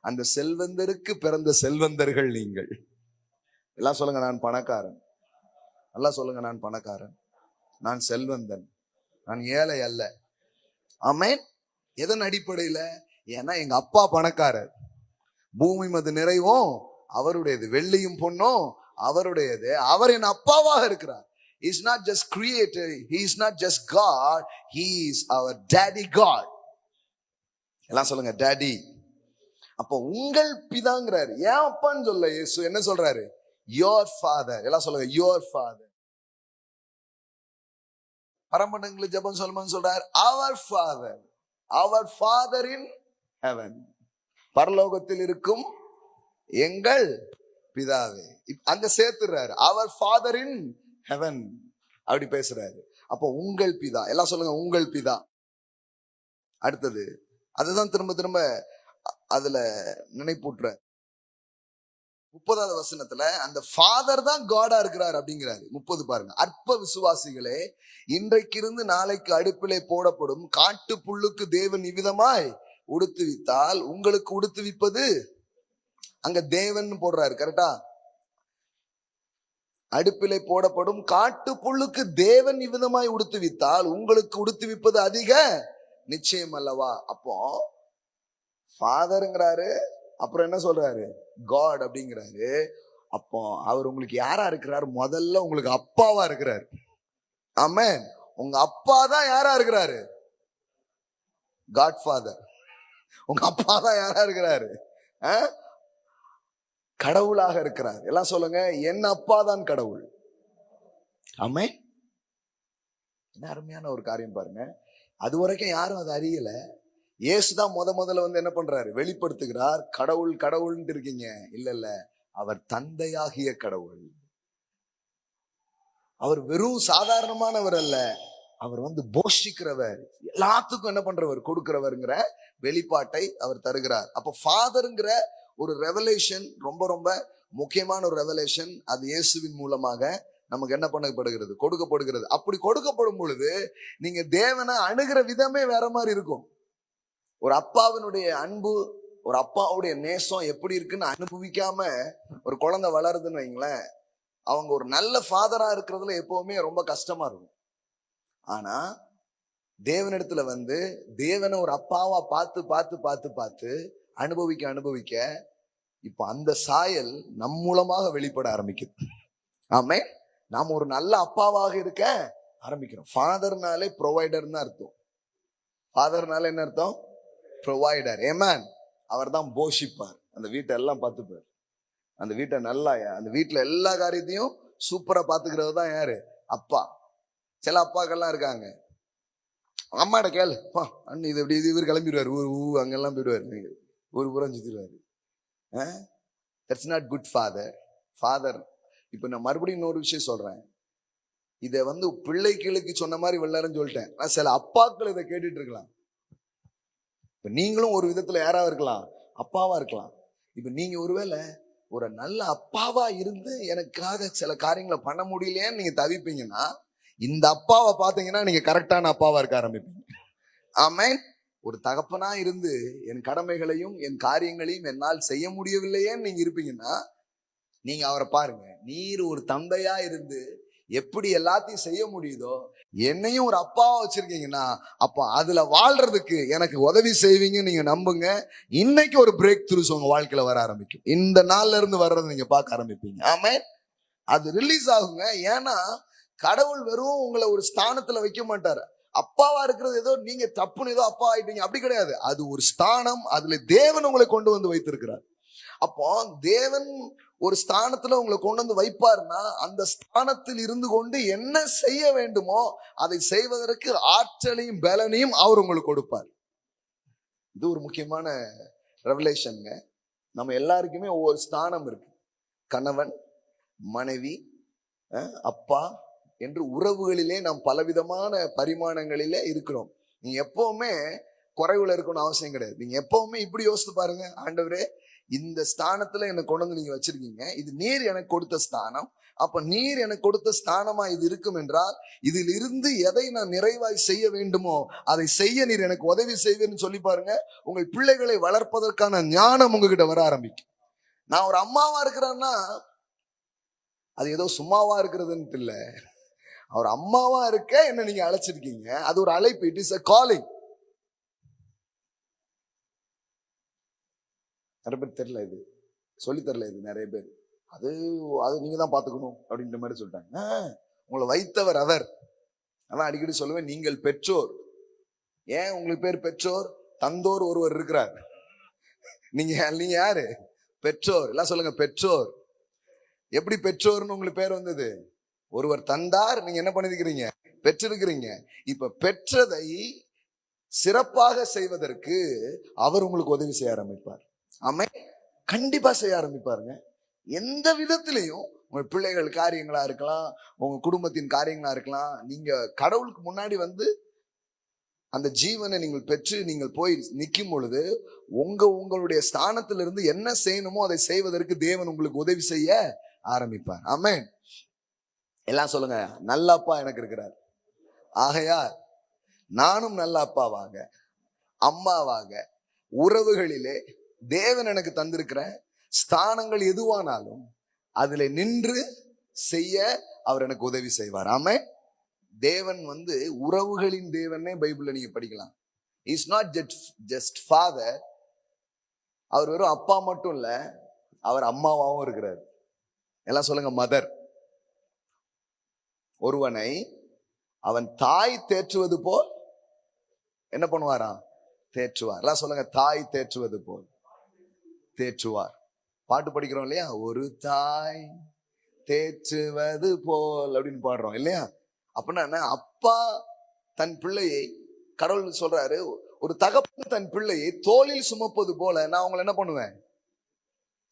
அந்த செல்வந்தருக்கு பிறந்த செல்வந்தர்கள் நீங்கள். எல்லாம் சொல்லுங்க, நான் பணக்காரன். எல்லாம் சொல்லுங்க, நான் பணக்காரன், நான் செல்வந்தன், நான் ஏழை அல்ல. ஆமென். எதன் அடிப்படையில? ஏன்னா எங்க அப்பா பணக்காரர், பூமி மது நிறைவும் அவருடையது, வெள்ளியும் பொண்ணும் அவருடையது. அவர் என் அப்பாவாக இருக்கிறார். He is not just creator, he is not just God, he is our daddy God. எல்லாம் சொல்லுங்க, டாடி. அப்ப உங்கள் பிதாங்கிறாரு. ஏன் அப்பான்னு சொல்ல இயேசு என்ன சொல்றாரு? your father. எல்லாம் சொல்லுங்க, your father. பரமண்டலங்களில் ஜெபம் சொல்லுமான்னு சொல்றார், our father, our father in heaven. பரலோகத்தில் இருக்கும் எங்கள் பிதாவே. அங்க சேர்த்துறாரு, our father in heaven அப்படி பேசுறாரு. அப்போ உங்கள் பிதா. எல்லாம் சொல்லுங்க, உங்கள் பிதா. அடுத்தது அதுதான் திரும்ப திரும்ப அதுல நினைப்பூட்டுற 30வது வசனத்துல அந்த ஃபாதர் தான் காடா இருக்கிறார் அப்படிங்கிறாரு. 30 பாருங்க, அற்ப விசுவாசிகளே, இன்றைக்கு இருந்து நாளைக்கு அடுப்பிலே போடப்படும் காட்டு புல்லுக்கு தேவன் இவ்விதமாய் உடுத்துவித்தால் உங்களுக்கு உடுத்துவிப்பது, அங்க தேவன் போடுறாரு, கரெக்டா? அடுப்பிலே போடப்படும் காட்டு புல்லுக்கு தேவன் இவ்விதமாய் உடுத்துவித்தால் உங்களுக்கு உடுத்துவிப்பது அதிக நிச்சயம் அல்லவா? அப்போ ஃபாதருங்கிறாரு, அப்புறம் என்ன சொல்றாரு? காட் அப்படிங்கிறாரு. அப்போ அவர் உங்களுக்கு யாரா இருக்கிறாரு? முதல்ல உங்களுக்கு அப்பாவா இருக்கிறாரு. ஆமென். உங்க அப்பா தான் யாரா இருக்கிறாரு? God father. உங்க அப்பா தான் யாரா இருக்கிறாரு? கடவுளாக இருக்கிறார். எல்லாம் சொல்லுங்க, என் அப்பா தான் கடவுள். ஆமென். என்ன அருமையான ஒரு காரியம் பாருங்க. அது வரைக்கும் யாரும் அதை அறியல. இயேசுதான் முதல்ல என்ன பண்றாரு? வெளிப்படுத்துகிறார். கடவுள் கடவுள்னு இருக்கீங்க. இல்ல, அவர் தந்தையாகிய கடவுள். அவர் வெறும் சாதாரணமானவர் அல்ல, அவர் போஷிக்கிறவர், எல்லாத்துக்கும் என்ன பண்றவர்? கொடுக்கிறவர்ங்கிற வெளிப்பாட்டை அவர் தருகிறார். அப்ப ஃபாதர்ங்கிற ஒரு ரெவலேஷன் ரொம்ப ரொம்ப முக்கியமான ஒரு ரெவலேஷன். அது இயேசுவின் மூலமாக நமக்கு என்ன பண்ணப்படுகிறது? கொடுக்கப்படுகிறது. அப்படி கொடுக்கப்படும் பொழுது நீங்க தேவனை அணுகிற விதமே வேற மாதிரி இருக்கும். ஒரு அப்பாவினுடைய அன்பு, ஒரு அப்பாவுடைய நேசம் எப்படி இருக்குன்னு அனுபவிக்காம ஒரு குழந்தை வளருதுன்னு வைங்களேன், அவங்க ஒரு நல்ல ஃபாதரா இருக்கிறதுல எப்பவுமே ரொம்ப கஷ்டமா இருக்கும். ஆனா தேவனிடத்துல தேவனை ஒரு அப்பாவா பார்த்து பார்த்து பார்த்து பார்த்து அனுபவிக்க இப்ப அந்த சாயல் நம் மூலமாக வெளிப்பட ஆரம்பிக்குது. ஆமே. நாம் ஒரு நல்ல அப்பாவாக இருக்க ஆரம்பிக்கிறோம். ஃபாதர்னாலே ப்ரொவைடர்னு அர்த்தம். ஃபாதர்னால என்ன அர்த்தம்? ப்ரொவைடர். ஏமேன். அவர் தான் போஷிப்பார், அந்த வீட்டை எல்லாம் பார்த்துப்பார், அந்த வீட்டை நல்லா, அந்த வீட்டுல எல்லா காரியத்தையும் சூப்பரா பாத்துக்கிறது தான் யாரு? அப்பா. சில அப்பாக்கள்லாம் இருக்காங்க, அம்மாட்ட கேளு, இது எப்படி, இவர் கிளம்பிடுவார், அங்கெல்லாம் போயிடுவாரு, ஒரு புறம் சுத்திடுவாரு. That's not good father. Father. இப்ப நான் மறுபடியும் இன்னொரு விஷயம் சொல்றேன். இதை பிள்ளைகளுக்கு சொன்ன மாதிரி வெள்ளாருன்னு சொல்லிட்டேன். சில அப்பாக்கள் இதை கேட்டுட்டு இருக்கலாம். இப்ப நீங்களும் ஒரு விதத்துல யாரா இருக்கலாம்? அப்பாவா இருக்கலாம். இப்ப நீங்க ஒருவேளை ஒரு நல்ல அப்பாவா இருந்து எனக்காக சில காரியங்களை பண்ண முடியலையேன்னு நீங்க தவிப்பீங்கன்னா, இந்த அப்பாவை பாத்தீங்கன்னா நீங்க கரெக்டான அப்பாவா இருக்க ஆரம்பிப்பீங்க. ஆமென். ஒரு தகப்பனா இருந்து என் கடமைகளையும் என் காரியங்களையும் என்னால் செய்ய முடியவில்லையேன்னு நீங்க இருப்பீங்கன்னா, நீங்க அவரை பாருங்க. நீர் ஒரு தந்தையா இருந்து எப்படி எல்லாத்தையும் செய்ய முடியுதோ, என்னையும் ஒரு அப்பாவா வச்சிருக்கீங்கன்னா, அப்ப அதுல வாழ்றதுக்கு எனக்கு உதவி செய்வீங்க. நீங்க நம்புங்க. இன்னைக்கு ஒரு பிரேக் த்ரூஸ் உங்க வாழ்க்கையில வர ஆரம்பிக்கும். இந்த நாள்ல இருந்து வர்றதை நீங்க பார்க்க ஆரம்பிப்பீங்க. ஆமென். அது ரிலீஸ் ஆகுங்க. ஏன்னா கடவுள் வெறும் உங்களை ஒரு ஸ்தானத்துல வைக்க மாட்டாரு. அப்பாவா இருக்கிறது ஏதோ நீங்க தப்புன்னு ஏதோ அப்பா ஆயிட்டீங்க அப்படி கிடையாது. அது ஒரு ஸ்தானம். அதுல தேவன் உங்களை கொண்டு வந்து வைத்திருக்கிறார். அப்போ தேவன் ஒரு ஸ்தானத்துல உங்களை கொண்டு வந்து வைப்பாருன்னா, அந்த ஸ்தானத்தில் இருந்து கொண்டு என்ன செய்ய வேண்டுமோ அதை செய்வதற்கு ஆற்றலையும் பலனையும் அவர் உங்களுக்கு கொடுப்பார். இது ஒரு முக்கியமான ரெவலேஷன்ங்க. நம்ம எல்லாருக்குமே ஒவ்வொரு ஸ்தானம் இருக்கு. கணவன், மனைவி, அப்பா என்று உறவுகளிலே நாம் பலவிதமான பரிமாணங்களிலே இருக்கிறோம். நீங்க எப்பவுமே குறைவுல இருக்கணும்னு அவசியம் கிடையாது. நீங்க எப்பவுமே இப்படி யோசித்து பாருங்க, ஆண்டவரே இந்த ஸ்தானத்துல என்னை கொண்டு வந்து நீங்க வச்சிருக்கீங்க, இது நீர் எனக்கு கொடுத்த ஸ்தானம். அப்ப நீர் எனக்கு கொடுத்த ஸ்தானமா இது இருக்கும் என்றால், இதில் இருந்து எதை நான் நிறைவாய் செய்ய வேண்டுமோ அதை செய்ய நீர் எனக்கு உதவி செய்வேன்னு சொல்லி பாருங்க. உங்கள் பிள்ளைகளை வளர்ப்பதற்கான ஞானம் உங்ககிட்ட வர ஆரம்பிக்கும். நான் ஒரு அம்மாவா இருக்கிறேன்னா அது ஏதோ சும்மாவா இருக்கிறதுன்னு இல்ல. அவர் அம்மாவா இருக்க என்ன நீங்க அழைச்சிருக்கீங்க. அது ஒரு அழைப்பு. It is a calling. நிறைய பேர் தெரியல, இது சொல்லி தரல. இது நிறைய பேர் அது அது நீங்க தான் பாத்துக்கணும் அப்படின்ற மாதிரி சொல்லிட்டாங்க. உங்களை வைத்தவர் அவர். அதான் அடிக்கடி சொல்லுவேன், நீங்கள் பெற்றோர். ஏன் உங்களுக்கு பேர் பெற்றோர்? தந்தோர் ஒருவர் இருக்கிறார். நீங்க நீங்க யாரு? பெற்றோர். எல்லாம் சொல்லுங்க, பெற்றோர். எப்படி பெற்றோர்னு உங்களுக்கு பேர் வந்தது? ஒருவர் தந்தார், நீங்க என்ன பண்ணிருக்கிறீங்க? பெற்றிருக்கிறீங்க. இப்ப பெற்றதை சிறப்பாக செய்வதற்கு அவர் உங்களுக்கு உதவி செய்ய ஆரம்பிப்பார். ஆமே, கண்டிப்பா செய்ய ஆரம்பிப்பாருங்க. எந்த விதத்திலையும் உங்க பிள்ளைகள் காரியங்களா இருக்கலாம், உங்க குடும்பத்தின் காரியங்களா இருக்கலாம். நீங்க கடவுளுக்கு முன்னாடி வந்து அந்த ஜீவனை நீங்கள் பெற்று நீங்கள் போய் நிற்கும் பொழுது உங்களுடைய ஸ்தானத்திலிருந்து என்ன செய்யணுமோ அதை செய்வதற்கு தேவன் உங்களுக்கு உதவி செய்ய ஆரம்பிப்பார். ஆமென். எல்லாம் சொல்லுங்க, நல்ல அப்பா எனக்கு இருக்கிறார். ஆகையா நானும் நல்ல அப்பாவாக, அம்மாவாக, உறவுகளிலே தேவன் எனக்கு தந்திருக்கிற ஸ்தானங்கள் எதுவானாலும் அதுல நின்று செய்ய அவர் எனக்கு உதவி செய்வார். ஆமென். தேவன் வந்து உறவுகளின் தேவனே பைபிள்ல நீங்க படிக்கலாம். Is not just father. அவர் வெறும் அப்பா மட்டும் இல்ல, அவர் அம்மாவாகவும் இருக்கிறார். எல்லாம் சொல்லுங்க, மதர். ஒருவனை அவன் தாய் தேற்றுவது போல் என்ன பண்ணுவாராம்? தேற்றுவார். எல்லாம் சொல்லுங்க, தாய் தேற்றுவது போல் தேற்றுவார். பாட்டு படிக்கிறோம் இல்லையா? ஒரு தாய் தேற்றுவது போல் அப்படின்னு பாடுறோம் இல்லையா? அப்படின்னா என்ன? அப்பா தன் பிள்ளையை, கடவுள் சொல்றாரு, ஒரு தகப்பன் தன் பிள்ளையை தோளில் சுமப்பது போல நான் உங்களை என்ன பண்ணுவேன்?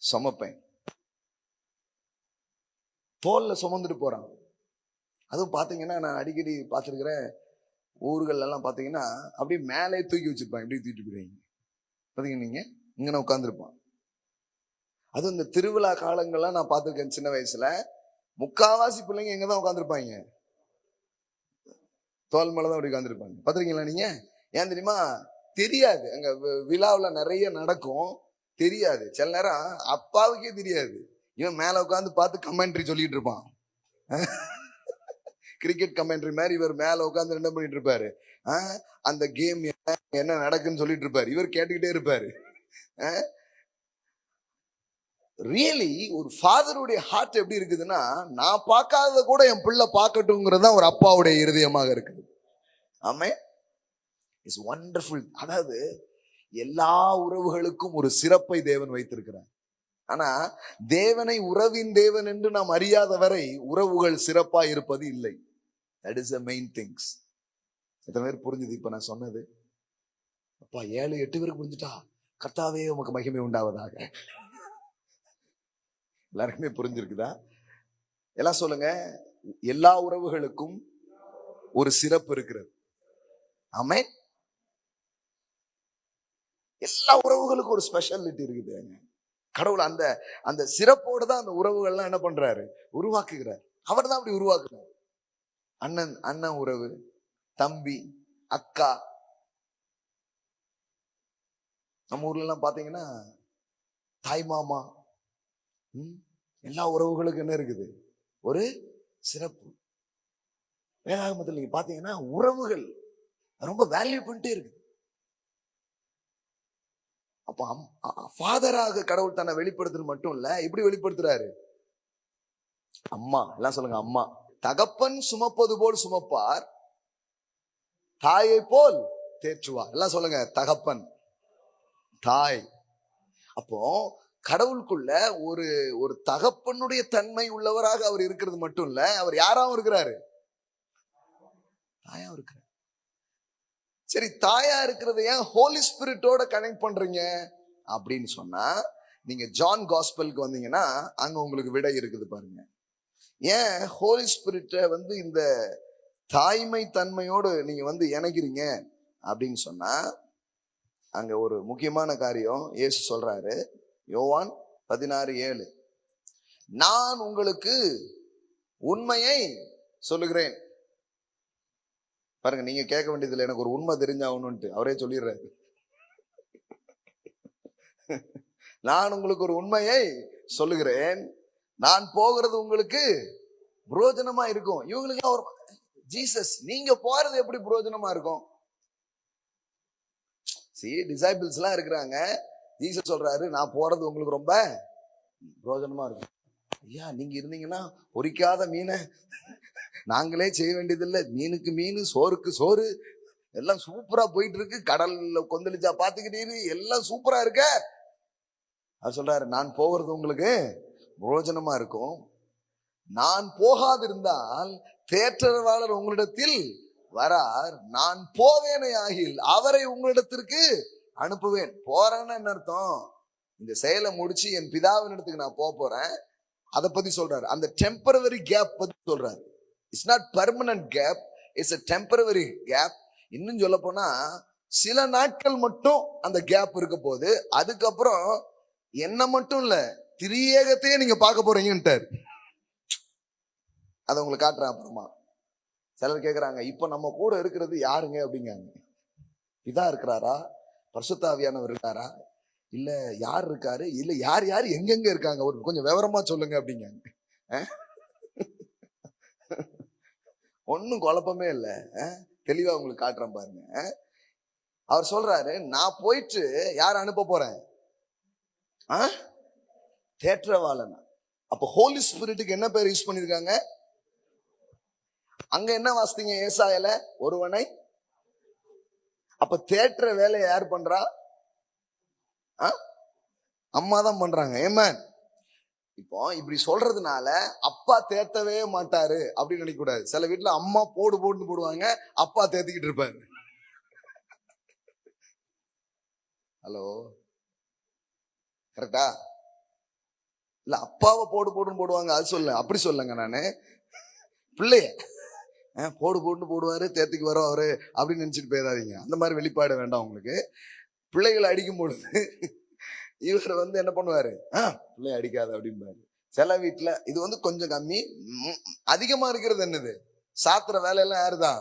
சுமப்பேன். தோல்ல சுமந்துட்டு போறான். அதுவும் பாத்தீங்கன்னா, நான் அடிக்கடி பார்த்திருக்கிறேன் ஊர்கள் எல்லாம் பாத்தீங்கன்னா அப்படியே மேலே தூக்கி வச்சிருப்பாங்க. இப்படி தூக்கிட்டு போயிருவீங்க பாத்தீங்க, நீங்க இங்க உட்காந்துருப்பான். அதுவும் இந்த திருவிழா காலங்கள்லாம் நான் பார்த்திருக்கேன். சின்ன வயசுல முக்காவாசி பிள்ளைங்க எங்கதான் உட்காந்துருப்பாங்க? தோல் மேலதான் அப்படி உட்காந்துருப்பாங்க. பாத்திருக்கீங்களா நீங்க? ஏன் தெரியுமா? தெரியாது. அங்க விழாவில் நிறைய நடக்கும், தெரியாது. சில நேரம் அப்பாவுக்கே தெரியாது. இவன் மேல உட்காந்து பார்த்து கமெண்ட்ரி சொல்லிட்டு இருப்பான். கிரிக்கெட் கமெண்ட்ரி மாதிரி இவர் மேல உட்காந்து என்ன பண்ணிட்டு இருப்பாரு? அந்த கேம் என்ன நடக்குன்னு சொல்லிட்டு இருப்பாரு. இவர் கேட்டுக்கிட்டே இருப்பாரு. ரியலி ஒரு ஃபாதருடைய ஹார்ட் எப்படி இருக்குதுன்னா, நான் பார்க்காதத கூட என் பிள்ளை பார்க்கட்டும்ங்கிறது தான் ஒரு அப்பாவுடைய இருதயமாக இருக்குது. ஆமே, இட்ஸ் வண்டர்ஃபுல். அதாவது எல்லா உறவுகளுக்கும் ஒரு சிறப்பை தேவன் வைத்திருக்கிறார். ஆனா தேவனை உறவின் தேவன் என்று நாம் அறியாத வரை உறவுகள் சிறப்பா இருப்பது இல்லை. That is the main things. எத்தனை பேர் புரிஞ்சுது இப்ப நான் சொன்னது? அப்பா 7-8 பேருக்கு புரிஞ்சுட்டா? கர்த்தாவே உமக்கு மகிமை உண்டாவதாக. எல்லாருக்குமே புரிஞ்சிருக்குதா? எல்லாம் சொல்லுங்க, எல்லா உறவுகளுக்கும் ஒரு சிறப்பு இருக்கிறது. ஆமென். எல்லா உறவுகளுக்கும் ஒரு ஸ்பெஷாலிட்டி இருக்குது. கடவுள் அந்த அந்த சிறப்போடு தான் அந்த உறவுகள்லாம் என்ன பண்றாரு, உருவாக்குகிறார். அவர் தான் அப்படி உருவாக்குறாரு. அண்ணன் அண்ணன் உறவு, தம்பி, அக்கா. நம்ம ஊர்ல எல்லாம் பாத்தீங்கன்னா தாய் மாமா, எல்லா உறவுகளுக்கும் என்ன இருக்குது, ஒரு சிறப்பு. வேதாகமத்தில் நீங்க பாத்தீங்கன்னா உறவுகள் ரொம்ப வேல்யூ பண்ணிட்டே இருக்கு. அப்ப ஃபாதராக கடவுள் தன்னை வெளிப்படுத்துறது மட்டும் இல்ல, எப்படி வெளிப்படுத்துறாரு? அம்மா, எல்லாம் சொல்லுங்க அம்மா. தகப்பன் சுமப்பது போல் சுமப்பார், தாயை போல் தேற்றுவார். எல்லாம் சொல்லுங்க தகப்பன், தாய். அப்போ கடவுளுக்குள்ள ஒரு ஒரு தகப்பனுடைய தன்மை உள்ளவராக அவர் இருக்கிறது மட்டும் இல்ல, அவர் யாராவும் இருக்கிறாரு, தாயா இருக்கிறார். சரி, தாயா இருக்கிறத ஏன் ஹோலி ஸ்பிரிட்டோட கனெக்ட் பண்றீங்க அப்படின்னு சொன்னா, நீங்க ஜான் காஸ்பலுக்கு வந்தீங்கன்னா அங்க உங்களுக்கு விடை இருக்குது பாருங்க. ஏன் ஹோலி ஸ்பிரிட்டை இந்த தாய்மை தன்மையோடு நீங்க இணைக்கிறீங்க அப்படின்னு சொன்னா, அங்க ஒரு முக்கியமான காரியம் இயேசு சொல்றாரு. யோவான் 16:7, நான் உங்களுக்கு உண்மையை சொல்லுகிறேன். பாருங்க, நீங்க கேட்க வேண்டியதில்லை எனக்கு ஒரு உண்மை தெரிஞ்சாகணும்ட்டு, அவரே சொல்லிடுறாரு. நான் உங்களுக்கு ஒரு உண்மையை சொல்லுகிறேன், நான் போகிறது உங்களுக்கு புரோஜனமா இருக்கும். இவங்களுக்கு அவர் ஜீசஸ், நீங்க போறது எப்படி புரோஜனமா இருக்கும்? டிசைபிள்ஸ் எல்லாம் இருக்கிறாங்க. ஜீசஸ் சொல்றாரு, நான் போறது உங்களுக்கு ரொம்ப புரோஜனமா இருக்கும். ஐயா, நீங்க இருந்தீங்கன்னா பொரிக்காத மீனை நாங்களே செய்ய வேண்டியதில்லை, மீனுக்கு மீன், சோறுக்கு சோறு, எல்லாம் சூப்பரா போயிட்டு இருக்கு. கடல்ல கொந்தளிச்சா பாத்துக்கிட்டீரு, எல்லாம் சூப்பரா இருக்க. அது சொல்றாரு, நான் போகிறது உங்களுக்கு புரோஜனமா இருக்கும். நான் போகாதிருந்தால் தேற்றரவாளர் உங்களிடத்தில் வரார், நான் போவேனே ஆகில் அவரை உங்களிடத்திற்கு அனுப்புவேன். போறேன்னு என்ன அர்த்தம்? இந்த செயலை முடிச்சு என் பிதாவின் இடத்துக்கு நான் போறேன். அதை பத்தி சொல்றாரு. அந்த டெம்பரவரி கேப் பத்தி சொல்றாரு. It's not permanent gap, it's a temporary gap. இன்னும் சொல்ல போனா சில நாட்கள் மட்டும் அந்த கேப் இருக்க போது, அதுக்கப்புறம் என்ன மட்டும் இல்ல, திரியேகத்தையே நீங்க பார்க்க போறீங்கன்ட்டாரு. அதை உங்களுக்கு காட்டுறேன் அப்புறமா. சிலர் கேட்கிறாங்க, இப்ப நம்ம கூட இருக்கிறது யாருங்க அப்படிங்காங்க. இதா இருக்கிறாரா, பரிசுத்த ஆவியானவர் இருக்காரா, இல்ல யார் இருக்காரு, இல்ல யார் யார் எங்கெங்க இருக்காங்க, ஒரு கொஞ்சம் விவரமா சொல்லுங்க அப்படிங்காங்க. ஒன்னும் குழப்பமே இல்லை, தெளிவா உங்களுக்கு காட்டுறேன் பாருங்க. அவர் சொல்றாரு, நான் போயிட்டு யார் அனுப்ப போறேன், தேற்றவாளன். அப்ப ஹோலி ஸ்பிரிட்டுக்கு என்ன பேர் யூஸ் பண்ணிருக்காங்க? அங்க என்ன வாசித்தீங்க ஏசாயால? ஒருவனை. அப்ப தேற்ற வேலையை யார் பண்றா? அம்மா தான் பண்றாங்க. ஏமேன். இப்போ இப்படி சொல்றதுனால அப்பா தேத்தவே மாட்டாரு அப்படின்னு நினைக்க கூடாது. சில வீட்டுல அம்மா போடு போடுன்னு போடுவாங்க, அப்பா தேத்திக்கிட்டு இருப்பாரு. ஹலோ, கரெக்டா? இல்ல அப்பாவை போடு போடுன்னு போடுவாங்க, அது சொல்ல, அப்படி சொல்லுங்க. நானு பிள்ளைய போடு போட்டு போடுவாரு, தேத்திக்கு வரோம் அவரு அப்படின்னு நினைச்சிட்டு போயிடாதீங்க. அந்த மாதிரி வெளிப்பாடு வேண்டாம் உங்களுக்கு. பிள்ளைகளை அடிக்கும் பொழுது இவர் என்ன பண்ணுவாரு, பிள்ளைய அடிக்காத அப்படின்பாரு. சில வீட்டுல இது கொஞ்சம் கம்மி. அதிகமா இருக்கிறது என்னது, சாத்துற வேலையெல்லாம் யாருதான்?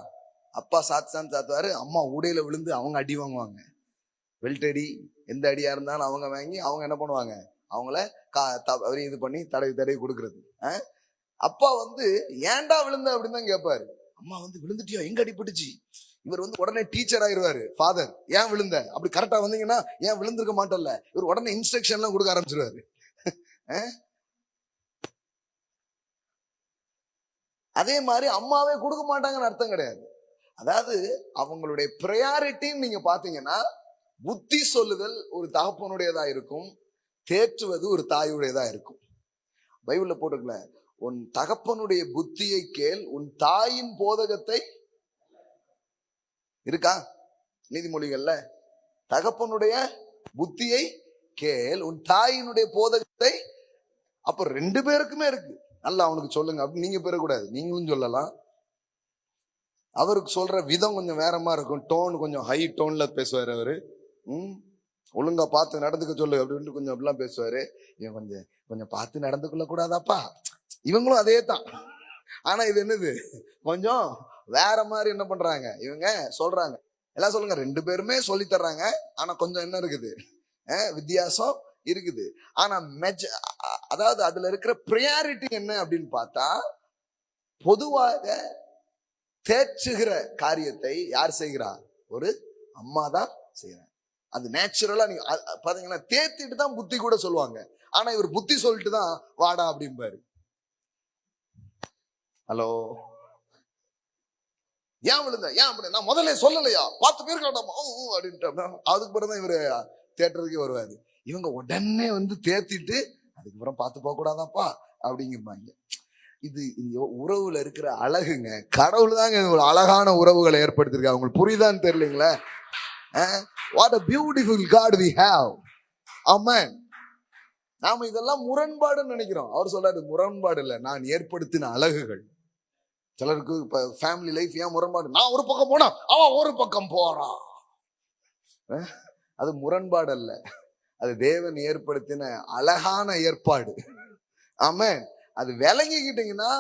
அப்பா சாத்துதான் சாத்துவாரு, அம்மா உடையில விழுந்து அவங்க அடி வாங்குவாங்க. பெல்ட் அடி, எந்த அடியா இருந்தாலும் அவங்க வாங்கி அவங்க என்ன பண்ணுவாங்க, அவங்கள இது பண்ணி தடவி தடவி கொடுக்கறது. அப்பா ஏன்டா விழுந்த அப்படின்னு தான் கேட்பாரு. அம்மா விழுந்துட்டியா, எங்க அடிபட்டுச்சு? இவர் உடனே டீச்சர் ஆயிருவாரு. ஃபாதர், ஏன் விழுந்த, அப்படி கரெக்டா வந்தீங்கன்னா ஏன் விழுந்திருக்க மாட்டோம்ல, இவர் உடனே இன்ஸ்ட்ரக்ஷன் எல்லாம் கொடுக்க ஆரம்பிச்சிருவாரு. அதே மாதிரி அம்மாவே கொடுக்க மாட்டாங்கன்னு அர்த்தம் கிடையாது. அதாவது அவங்களுடைய ப்ரையாரிட்டின்னு நீங்க பாத்தீங்கன்னா, புத்தி சொல்லுதல் ஒரு தகப்பனுடையதா இருக்கும், தேற்றுவது ஒரு தாயுடையதா இருக்கும். பைபிள்ல போட்டுக்கல, உன் தகப்பனுடைய புத்தியை கேள், உன் தாயின் போதகத்தை. இருக்கா நீதிமொழிகள்ல? தகப்பனுடைய புத்தியை கேள், உன் தாயினுடைய போதகத்தை. அப்ப ரெண்டு பேருக்குமே இருக்கு. நல்லா அவனுக்கு சொல்லுங்க அப்படின்னு நீங்க பெறக்கூடாது, நீங்களும் சொல்லலாம். அவருக்கு சொல்ற விதம் கொஞ்சம் வேறமா இருக்கும், டோன் கொஞ்சம் ஹை டோன்ல பேசுவார் அவரு. ஒழுங்கா பார்த்து நடந்துக்க சொல்லு அப்படின்ட்டு கொஞ்சம் அப்படிலாம் பேசுவாரு. இவன் கொஞ்சம் கொஞ்சம் பார்த்து நடந்துக்கொள்ள கூடாதாப்பா. இவங்களும் அதே தான். ஆனா இது என்னது, கொஞ்சம் வேற மாதிரி என்ன பண்றாங்க இவங்க சொல்றாங்க. எல்லாம் சொல்லுங்க, 2 பேருமே சொல்லி தர்றாங்க. ஆனா கொஞ்சம் என்ன இருக்குது, வித்தியாசம் இருக்குது. ஆனா அதாவது அதுல இருக்கிற பிரியாரிட்டி என்ன அப்படின்னு பார்த்தா, பொதுவாக தேற்றுகிற காரியத்தை யார் செய்கிறா, ஒரு அம்மா தான் செய்யறாங்க. அது நேச்சுரலா நீங்க பாத்தீங்கன்னா தேத்திட்டு தான் புத்தி கூட சொல்லுவாங்க. ஆனா இவர் புத்தி சொல்லிட்டு தான் வாடா அப்படிம்பாரு. ஹலோ, ஏன் விழுந்த, ஏன் அப்படி, நான் முதல்ல சொல்லலையா, 10 பேர் கேட்டாமா அப்படின்ட்டு அதுக்கு பிறகுதான் இவரு தேட்டறதுக்கே வருவாரு. இவங்க உடனே வந்து தேத்திட்டு அதுக்கப்புறம் பார்த்து போக கூடாதாப்பா அப்படிங்கிறாங்க. இது உறவுல இருக்கிற அழகுங்க. கடவுள் தாங்க ஒரு அழகான உறவுகளை ஏற்படுத்திருக்காங்க. உங்களுக்கு புரியுதான்னு தெரியலீங்களா? What a beautiful God we have. Amen. நாம இதெல்லாம் முரண்பாடுன்னு நினைக்கிறோம். அவர் சொல்றாரு முரண்பாடு இல்ல, நான் ஏற்படுத்தின அழகுகள். சிலருக்கு இப்ப ஃபேமிலி லைஃப் ஏன் முரண்பாடு, நான் ஒரு பக்கம் போனா அவன் ஒரு பக்கம் போறான். அது முரண்பாடு அல்ல, அது தேவன் ஏற்படுத்தின அழகான ஏற்பாடு. ஆமென். அது விளங்கிக்கிட்டீங்கன்னா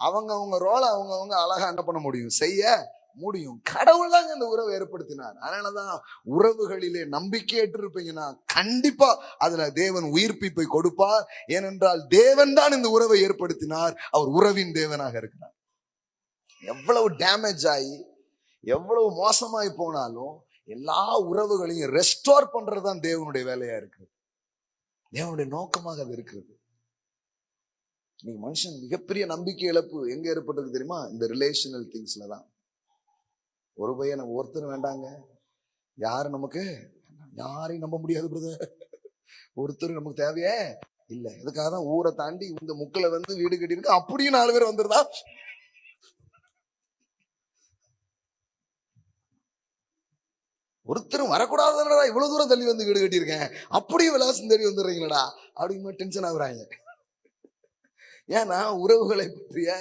அவங்க ரோல அவங்க அழகா என்ன பண்ண முடியும், செய்ய முடியும். கடவுள் தாங்க இந்த உறவை ஏற்படுத்தினார். அதனாலதான் உறவுகளிலே நம்பிக்கையற்று இருப்பீங்கன்னா கண்டிப்பா அதுல தேவன் உயிர்ப்பிப்பை கொடுப்பார். ஏனென்றால் தேவன் தான் இந்த உறவை ஏற்படுத்தினார். அவர் உறவின் தேவனாக இருக்கிறார். எவ்வளவு டேமேஜ் ஆகி எவ்வளவு மோசமாய் போனாலும் எல்லா உறவுகளையும் ரெஸ்டோர் பண்றதுதான் தேவனுடைய வேலையா இருக்கு. தேவனுடைய நோக்கமாக அது இருக்கிறது. நீங்க மனுஷன் மிகப்பெரிய நம்பிக்கை இழப்பு எங்க ஏற்பட்டது தெரியுமா? இந்த ரிலேஷனல் திங்ஸ்ல தான். ஒரு பையன் நம்ம ஒருத்தர் வேண்டாங்க, யாரு நமக்கு, யாரையும் நம்ப முடியாது பிரதர். ஒருத்தர் நமக்கு தேவையே இல்ல. இதுக்காக தான் ஊரை தாண்டி இந்த முக்கில வந்து வீடு கட்டியிருக்கு. அப்படியும் 4 பேர் வந்துருதா? ஒருத்தரும் வரக்கூடாதுன்றதா இவ்வளவு தூரம் தள்ளி வந்து வீடு கட்டியிருக்கேன், அப்படியே விலாசம் தேடி வந்துடுறீங்களடா அப்படிங்கிற டென்ஷன் ஆகுறாங்க. ஏன்னா உறவுகளை பற்றிய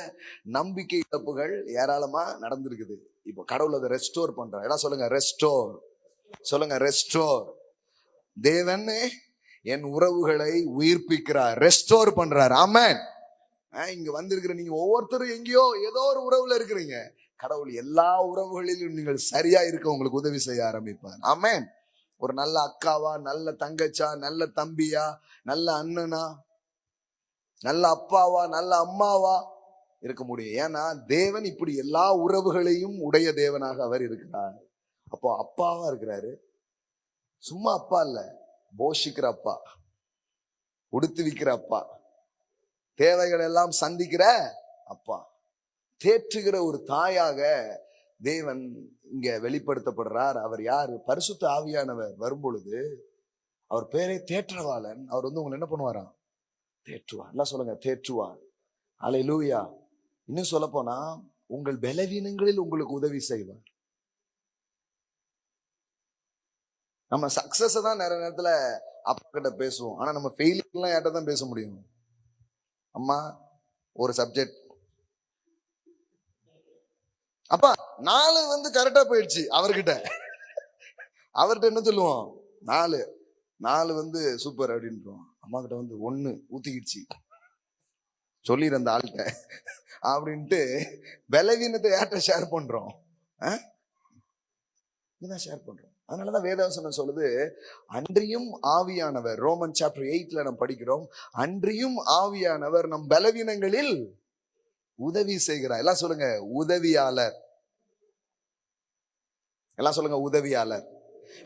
நம்பிக்கை இழப்புகள் ஏராளமா நடந்திருக்குது. இப்போ கடவுள் அதை ரெஸ்டோர் பண்றார். எல்லாம் சொல்லுங்க ரெஸ்டோர், சொல்லுங்க ரெஸ்டோர். தேவன் என் உறவுகளை உயிர்ப்பிக்கிறார், ரெஸ்டோர் பண்றார். ஆமென். இங்க வந்திருக்கிற நீங்க ஒவ்வொருத்தரும் எங்கேயோ ஏதோ ஒரு உறவுல இருக்கிறீங்க. கடவுள் எல்லா உறவுகளிலும் நீங்கள் சரியா இருக்க உங்களுக்கு உதவி செய்ய ஆரம்பிப்பார். ஆமென். ஒரு நல்ல அக்காவா, நல்ல தங்கச்சா, நல்ல தம்பியா, நல்ல அண்ணனா, நல்ல அப்பாவா, நல்ல அம்மாவா இருக்க முடியும். ஏன்னா தேவன் இப்படி எல்லா உறவுகளையும் உடைய தேவனாக அவர் இருக்கிறார். அப்போ அப்பாவா இருக்கிறாரு. சும்மா அப்பா இல்ல, போஷிக்கிற அப்பா, உடுத்து விக்கிற அப்பா, தேவைகள் எல்லாம் சந்திக்கிற அப்பா, தேற்றுகிற ஒரு தாயாக தேவன் இங்க வெளிப்படுத்தப்படுறார். அவர் யாரு? பரிசுத்த ஆவியானவர் வரும் பொழுது அவர் பேரே தேற்றவாளன். அவர் வந்து உங்களை என்ன பண்ணுவாராம்? தேற்றுவார். எல்லாம் சொல்லுங்க தேற்றுவார். அல்லேலூயா. இன்னும் சொல்ல போனா உங்கள் பலவீனங்களில் உங்களுக்கு உதவி செய்வார். நம்ம சக்சஸ் தான் நிறைய நேரத்துல அப்பா கிட்ட பேசுவோம். ஆனா நம்ம ஃபெயிலியர் எல்லாம் யார்கிட்ட தான் பேச முடியும்? அம்மா ஒரு சப்ஜெக்ட், அப்பா 4 வந்து கரெக்டா போயிடுச்சு அவர்கிட்ட. அவர்கிட்ட என்ன சொல்லுவோம்? 4 வந்து சூப்பர் அப்படின்றோம். அம்மா கிட்ட வந்து 1 ஊத்திக்கிடுச்சு சொல்லிடுற அந்த ஆள்கிட்ட அப்படின்ட்டு பலவீனத்தை யார்கிட்ட ஷேர் பண்றோம்? இதான் ஷேர் பண்றோம். அதனாலதான் வேதவசனம் சொல்லுது, அன்றியும் ஆவியானவர், ரோமன் சாப்டர் 8ல நம்ம படிக்கிறோம், அன்றியும் ஆவியானவர் நம் பலவீனங்களில் உதவி செய்கிறார். எல்லாம் சொல்லுங்க உதவியாளர். எல்லாம் சொல்லுங்க உதவியாளர்.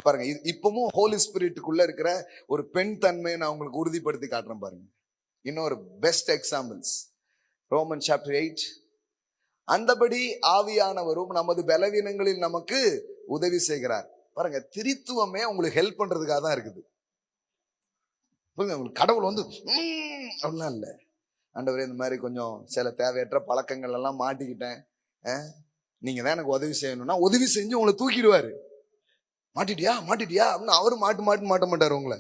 பாருங்க, இப்பவும் ஹோலி ஸ்பிரிட்டுக்குள்ள இருக்கிற ஒரு பெண் தன்மையை நான் உங்களுக்கு உறுதிப்படுத்தி காட்டுறேன். பாருங்க, இன்னொரு பெஸ்ட் எக்ஸாம்பிள்ஸ். ரோமன் சாப்டர் 8, அந்தபடி ஆவியானவரும் நமது பலவீனங்களில் நமக்கு உதவி செய்கிறார். பாருங்க, திரித்துவமே உங்களுக்கு ஹெல்ப் பண்றதுக்காக தான் இருக்குது. உங்களுக்கு கடவுள் வந்து அப்படிலாம் இல்லை. ஆண்டவரே இந்த மாதிரி கொஞ்சம் சில தேவையற்ற பழக்கங்கள் எல்லாம் மாட்டிக்கிட்டேன், நீங்க தான் எனக்கு உதவி செய்யணும்னா உதவி செஞ்சு உங்களை தூக்கிடுவாரு. மாட்டிட்டியா அப்படின்னு அவரு மாட்ட மாட்டாரு உங்களை.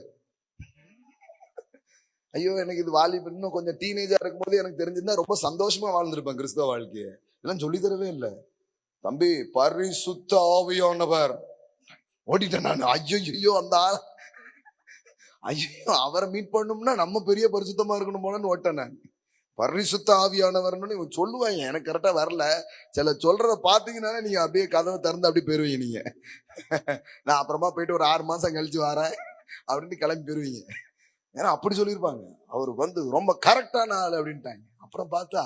ஐயோ எனக்கு இது வாலிப, இன்னும் கொஞ்சம் டீனேஜா இருக்கும்போது எனக்கு தெரிஞ்சிருந்தா ரொம்ப சந்தோஷமா வாழ்ந்திருப்பேன் கிறிஸ்தவ வாழ்க்கைய. இதெல்லாம் சொல்லி தரவே இல்லை. தம்பி பரிசுத்த ஆவியானவர், ஓடிட்டேன் நான். ஐயோ அந்த ஐயோ, அவரை மீட் பண்ணணும்னா நம்ம பெரிய பரிசுத்தமா இருக்கணும் போலன்னு ஓட்டேன் நான். பரிசுத்த ஆவியானவர்னு இவன் சொல்லுவாங்க, எனக்கு கரெக்டா வரல. சில சொல்றத பாத்தீங்கன்னா நீங்க அப்படியே கதவை திறந்து அப்படியே போயிருவீங்க நீங்க. நான் அப்புறமா போயிட்டு ஒரு 6 மாசம் கழிச்சு வரேன் அப்படின்னு கிளம்பி போயிருவீங்க. ஏன்னா அப்படி சொல்லியிருப்பாங்க, அவர் வந்து ரொம்ப கரெக்டான ஆள் அப்படின்ட்டாங்க. அப்புறம் பார்த்தா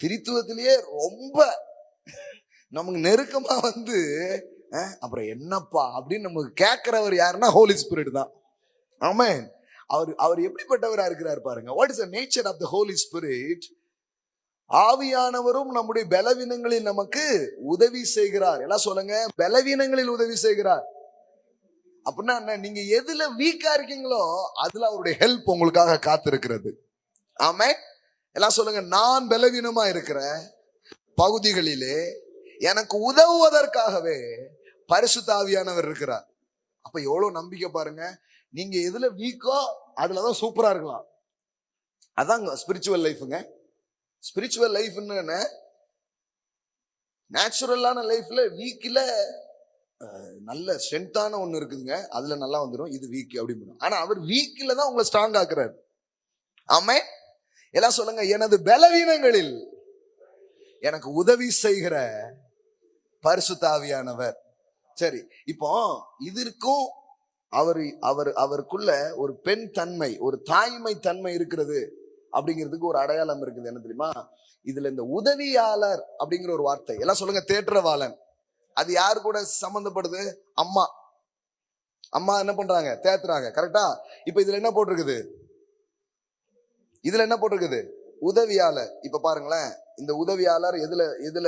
திரித்துவத்திலேயே ரொம்ப நமக்கு நெருக்கமா வந்து அப்புறம் என்னப்பா அப்படின்னு நமக்கு கேட்கிறவர் யாருன்னா ஹோலி ஸ்பிரிட் தான். ஆமென். அவர் எப்படிப்பட்டவரா இருக்கிறார் பாருங்க. What is the nature of the holy spirit? ஆவியானவரும் நம்முடைய பலவீனங்களில் நமக்கு உதவி செய்கிறார். எல்லாம் சொல்லுங்க, பலவீனங்களில் உதவி செய்கிறார். அப்படின்னா என்ன? நீங்க எதுல வீக்கா இருக்கீங்களோ அதுல அவருடைய ஹெல்ப் உங்களுக்காக காத்திருக்கிறது. ஆமென். எல்லாம் சொல்லுங்க, நான் பலவீனமா இருக்கிற பகுதிகளிலே எனக்கு உதவுவதற்காகவே பரிசுத்த ஆவியானவர் இருக்கிறார். அப்ப எவ்வளவு நம்பிக்கை பாருங்க. நீங்க எதுல வீக்கோ அதுலதான் சூப்பரா இருக்கலாம். அதாங்க ஸ்பிரிச்சுவல் லைஃப்ங்க. ஸ்பிரிச்சுவல் லைஃப் என்ன? நேச்சுரலான லைஃப்ல வீக்ல நல்ல ஸ்ட்ரென்த்தான ஒண்ணு இருக்குதுங்க, அதுல நல்லா வந்துடும். இது வீக் அப்படின்னு. ஆனா அவர் வீக்ல தான் உங்களை ஸ்ட்ராங் ஆக்குறாரு. ஆமென். எல்லாம் சொல்லுங்க, எனது பலவீனங்களில் எனக்கு உதவி செய்கிற பரிசுத்த ஆவியானவர். சரி, இப்போ இதற்கும் அவருக்குள்ள ஒரு பெண் தன்மை, ஒரு தாய்மை தன்மை இருக்கிறது அப்படிங்கிறதுக்கு ஒரு அடையாளம் இருக்குது. என்ன தெரியுமா? இதுல இந்த உதவியாளர் அப்படிங்கிற ஒரு வார்த்தை, எல்லாம் சொல்லுங்க, தேற்றவாளன். அது யாரு கூட சம்பந்தப்படுது? அம்மா. அம்மா என்ன பண்றாங்க? தேத்துறாங்க. கரெக்டா? இப்ப இதுல என்ன போட்டிருக்குது? இதுல என்ன போட்டிருக்குது? உதவியாளர். இப்ப பாருங்களேன், இந்த உதவியாளர் எதுல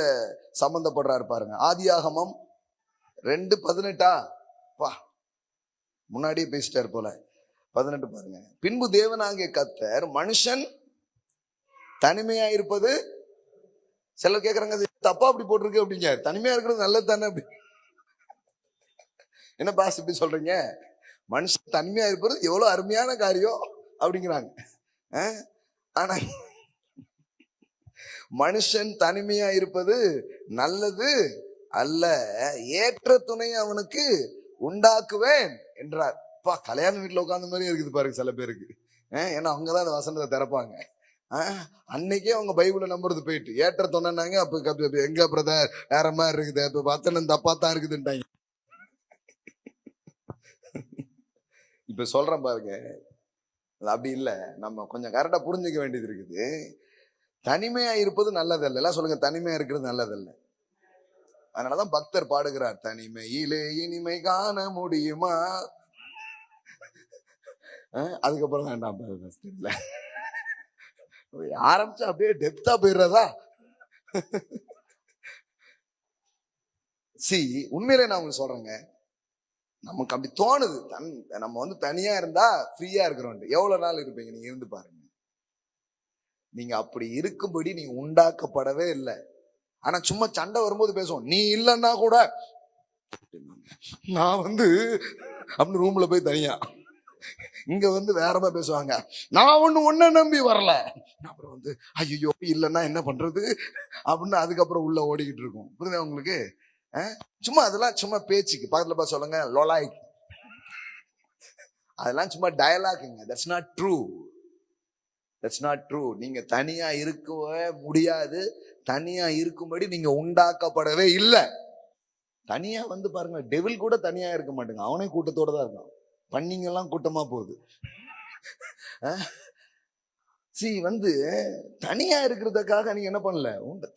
சம்பந்தப்படுறாரு பாருங்க. ஆதியாகமம் 2:18. வா, முன்னாடியே பேசிட்டார் போல. 18 பாருங்க. பின்பு தேவனாகிய கர்த்தர் மனுஷன் தனிமையா இருப்பது. சிலர் கேக்குறாங்க, தப்பா அப்படி போட்டிருக்கு அப்படிங்க. தனிமையா இருக்கிறது நல்லது தானே அப்படி. என்ன பாஸ் இப்படி சொல்றீங்க? மனுஷன் தனிமையா இருப்பது எவ்வளவு அருமையான காரியம் அப்படிங்கிறாங்க. ஆனா மனுஷன் தனிமையா இருப்பது நல்லது அல்ல, ஏற்ற துணை அவனுக்கு உண்டாக்குவேன் என்றார். கல்யாண வீட்டுல உட்கார்ந்த மாதிரி இருக்குது பாருங்க சில பேருக்கு. ஏன்னா அவங்கதான் அந்த வசனத்தை திறப்பாங்க. அன்னைக்கே அவங்க பைபிளை நம்புறது போயிட்டு ஏற்ற துணைனாங்க. அப்ப எங்க பிரதர் வேற மாதிரி இருக்குது, அப்ப வசனம் தப்பா தான் இருக்குதுன்ட்டாங்க. இப்ப சொல்றேன் பாருங்க, அப்படி இல்ல. நம்ம கொஞ்சம் கரெக்டா புரிஞ்சுக்க வேண்டியது இருக்குது. தனிமையா இருப்பது நல்லதல்ல. எல்லாம் சொல்லுங்க, தனிமையா இருக்கிறது நல்லதல்ல. அதனாலதான் பக்தர் பாடுகிறார், தனிமையிலே இனிமை காண முடியுமா. அதுக்கப்புறம் வேண்டாம், ஆரம்பிச்சு அப்படியே டெப்தா போயிடுறதா. உண்மையிலே நான் உங்களுக்கு சொல்றேங்க, நமக்கு அப்படி தோணுது. நம்ம வந்து தனியா இருந்தா ஃப்ரீயா இருக்கிறோம். எவ்வளவு நாள் இருப்பீங்க? நீங்க இருந்து பாருங்க. நீங்க அப்படி இருக்கும்படி நீங்க உண்டாக்கப்படவே இல்லை. ஆனா சும்மா சண்டை வரும்போது பேசுவோம், நீ இல்லைன்னா கூட நான் வந்து அப்படின்னு ரூம்ல போய் தனியா. இங்க வந்து வேறமா பேசுவாங்க, நான் ஒன்ன நம்பி வரல. அப்புறம் வந்து ஐயோ இல்லைன்னா என்ன பண்றது அப்படின்னு அதுக்கப்புறம் உள்ள ஓடிக்கிட்டு இருக்கும். புரியுதா உங்களுக்கு? சும்மா அதெல்லாம் சும்மா பேச்சுக்கு. பக்கத்துல பார்த்து சொல்லுங்க, லொலாய். அதெல்லாம் சும்மா டயலாக்குங்க. That's not true. That's not true. நீங்க தனியா இருக்கவே முடியாது. தனியா இருக்கும்படி நீங்க உண்டாக்கப்படவே இல்லை. தனியா வந்து பாருங்க, டெவில் கூட தனியா இருக்க மாட்டேங்க, அவனே கூட்டத்தோட தான் இருக்கான். பண்ணிங்கெல்லாம் கூட்டமா போகுது. வந்து தனியா இருக்கிறதுக்காக நீங்க என்ன பண்ணல?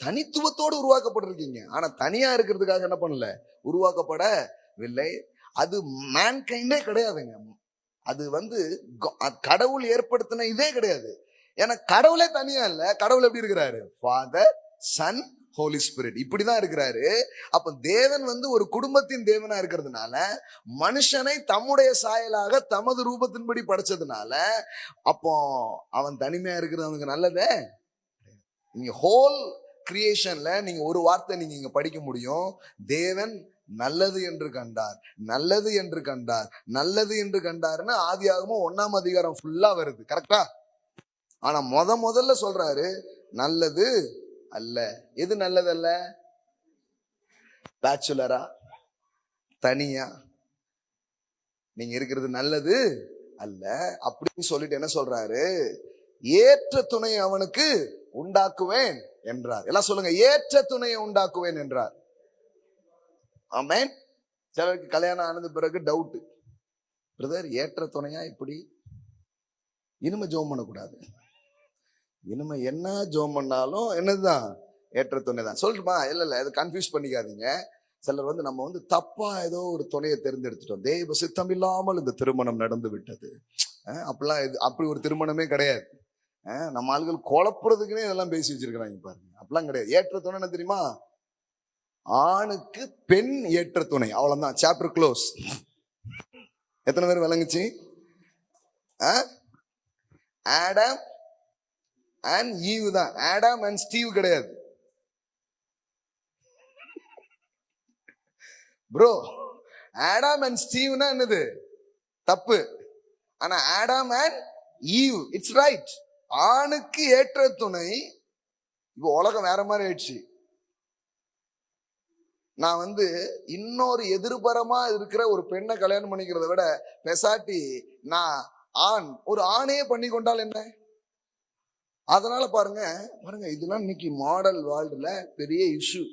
தனித்துவத்தோடு உருவாக்கப்பட்டிருக்கீங்க. ஆனா தனியா இருக்கிறதுக்காக என்ன பண்ணல? உருவாக்கப்படவில்லை. அது மேன்கைண்டே கிடையாதுங்க. அது வந்து கடவுள் ஏற்படுத்தின இதே கிடையாது. ஏன்னா கடவுளே தனியா இல்ல. கடவுள் எப்படி இருக்கிறாரு? ஃபாதர், சன், ஹோலி ஸ்பிரிட், இப்படிதான் இருக்கிறாரு. அப்ப தேவன் வந்து ஒரு குடும்பத்தின் தேவனா இருக்கிறதுனால, மனுஷனை தம்முடைய சாயலாக தமது ரூபத்தின்படி படைச்சதுனால, அப்போ அவன் தனிமையா இருக்கிறது அவனுக்கு நல்லதே. நீங்க ஹோல் கிரியேஷன்ல நீங்க ஒரு வார்த்தை நீங்க இங்க படிக்க முடியும், தேவன் நல்லது என்று கண்டார், நல்லது என்று கண்டார், நல்லது என்று கண்டாருன்னு ஆதியாகமம் 1ஆம் அதிகாரம் ஃபுல்லா வருது. கரெக்டா? ஆனா முதல்ல சொல்றாரு நல்லது அல்ல. எது நல்லது அல்ல? பேச்சுலரா தனியா நீங்க இருக்கிறது நல்லது அல்ல அப்படின்னு சொல்லிட்டு என்ன சொல்றாரு, ஏற்ற துணை அவனுக்கு உண்டாக்குவேன் என்றார். எல்லாம் சொல்லுங்க, ஏற்ற துணையை உண்டாக்குவேன் என்றார். ஆமென். சிலருக்கு கல்யாணம் ஆனது பிறகு டவுட், பிரதர் ஏற்ற துணையா இப்படி? இனிமே ஜோம் பண்ணக்கூடாது. இனிமே என்ன ஜோம் பண்ணாலும் என்னதுதான் ஏற்ற துணை தான் சொல்லுமா? இல்ல இது கன்ஃபியூஸ் பண்ணிக்காதீங்க. சிலர் நம்ம தப்பா ஏதோ ஒரு துணையை தேர்ந்தெடுத்துட்டோம், தெய்வ சித்தம் இல்லாமல் இந்த திருமணம் நடந்து விட்டது. அப்படிலாம் அப்படி ஒரு திருமணமே கிடையாது. நம்ம ஆளுகள் குழப்புறதுக்குன்னே இதெல்லாம் பேசி வச்சிருக்கிறாங்க பாருங்க. அப்படிலாம் கிடையாது. ஏற்ற துணை என்ன தெரியுமா? ஆணுக்கு பெண் ஏற்ற துணை, அவ்வளவுதான். Chapter close. எத்தனை பேர் விளங்குச்சு? ஆடம் அண்ட் ஈவ் தான். ஆடம் அண்ட் ஸ்டீவ் கிடையாது ப்ரோ. ஆடம் அண்ட் ஸ்டீவ்னா என்னது? தப்பு. ஆனா Adam and eve it's right. ஆணுக்கு ஏற்ற துணை. இப்போ உலகம் வேற மாதிரி ஆயிடுச்சு. நான் இன்னொரு எதிர்பரமா இருக்கிற ஒரு பெண்ணை கல்யாணம் பண்ணிக்கிறத விட பெசாட்டி நான் ஒரு ஆணையே பண்ணி கொண்டால் என்ன? அதனால பாருங்க இதெல்லாம் இன்னைக்கு மாடல் வேர்ல்டுல பெரிய இஷ்யூ.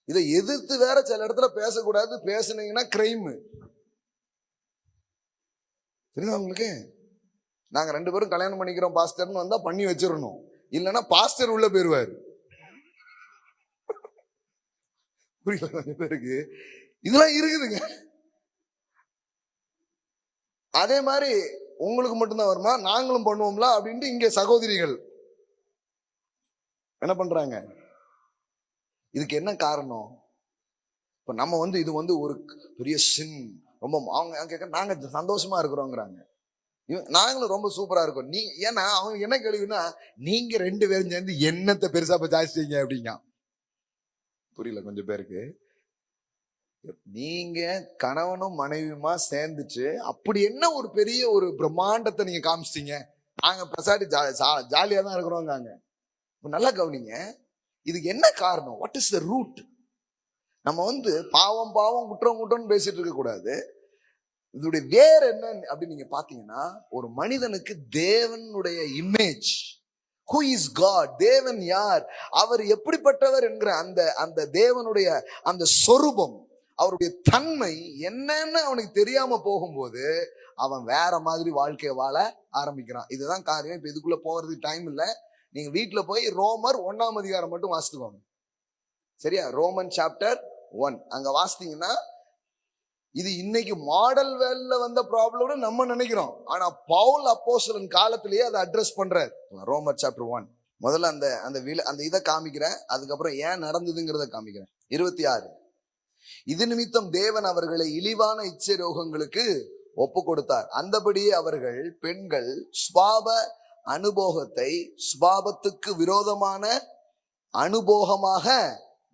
இதை எதிர்த்து வேற சில இடத்துல பேசக்கூடாது, பேசுனீங்கன்னா கிரைம். தெரியுதா உங்களுக்கு? நாங்க 2 பேரும் கல்யாணம் பண்ணிக்கிறோம் பாஸ்டர்னு வந்தா பண்ணி வச்சிடணும், இல்லைன்னா பாஸ்டர் உள்ள போயிருவாரு. புரியல கொஞ்சம் பேருக்கு இதெல்லாம் இருக்குதுங்க. அதே மாதிரி உங்களுக்கு மட்டும்தான் வருமா, நாங்களும் பண்ணுவோம்ல அப்படின்ட்டு இங்க சகோதரிகள் என்ன பண்றாங்க? இதுக்கு என்ன காரணம்? இப்ப நம்ம இது ஒரு பெரிய சின், ரொம்ப அவங்க நாங்க சந்தோஷமா இருக்கிறோங்கிறாங்க, நாங்களும் ரொம்ப சூப்பரா இருக்கோம். ஏன்னா அவங்க என்ன கேள்வின்னா, நீங்க 2 பேரும் சேர்ந்து என்னத்தை பெருசா ஜாஸ்திங்க அப்படிங்க. புரியல கொஞ்சம் பேருக்கு. நீங்க கணவனும் மனைவியுமா சேர்ந்துச்சு அப்படி என்ன ஒரு பெரிய ஒரு பிரம்மாண்டத்தை நீங்க காமிச்சிட்டீங்க? நாங்க பிரசாடி ஜாலியா தான் இருக்கிறோங்க. நல்லா கவனிங்க, இதுக்கு என்ன காரணம்? What is the root? நம்ம பாவம் பாவம் குற்றம் குற்றம்னு பேசிட்டு இருக்க கூடாது. இதோடைய வேற என்ன அப்படின்னு நீங்க பாத்தீங்கன்னா, ஒரு மனிதனுக்கு தேவனுடைய இமேஜ், who is God, தேவன் யார், அவர் எப்படிப்பட்டவர் என்கிற அந்த தேவனுடைய அந்த சொரூபம், அவருடைய தன்மை என்னன்னு அவனுக்கு தெரியாம போகும்போது அவன் வேற மாதிரி வாழ்க்கையை வாழ ஆரம்பிக்கிறான். இதுதான் காரியம். இப்ப இதுக்குள்ள போறதுக்கு டைம் இல்ல. நீங்க வீட்டுல போய் ரோமர் 1ஆம் அதிகாரம் மட்டும் வாசித்துக்கோங்க, சரியா? ரோமன் சாப்டர் 1 அங்க வாசித்தீங்கன்னா, இது இன்னைக்கு மாடல் வேல்ல வந்த ப்ராப்ளம் நம்ம நினைக்கிறோம். ஆனா பவுல் அப்போஸ்தலன் காலத்திலேயே அதை அட்ரஸ் பண்றாரு. ரோமர் சாப்டர் 1 முதல்ல அந்த இதை காமிக்கிறேன், அதுக்கப்புறம் ஏன் நடந்ததுங்கிறத காமிக்கிறேன். 26 இது நிமித்தம் தேவன் அவர்களை இழிவான இச்சை ரோகங்களுக்கு ஒப்பு கொடுத்தார். அந்தபடியே அவர்கள் பெண்கள் சுபாவ அனுபோகத்தை சுபாவத்துக்கு விரோதமான அனுபோகமாக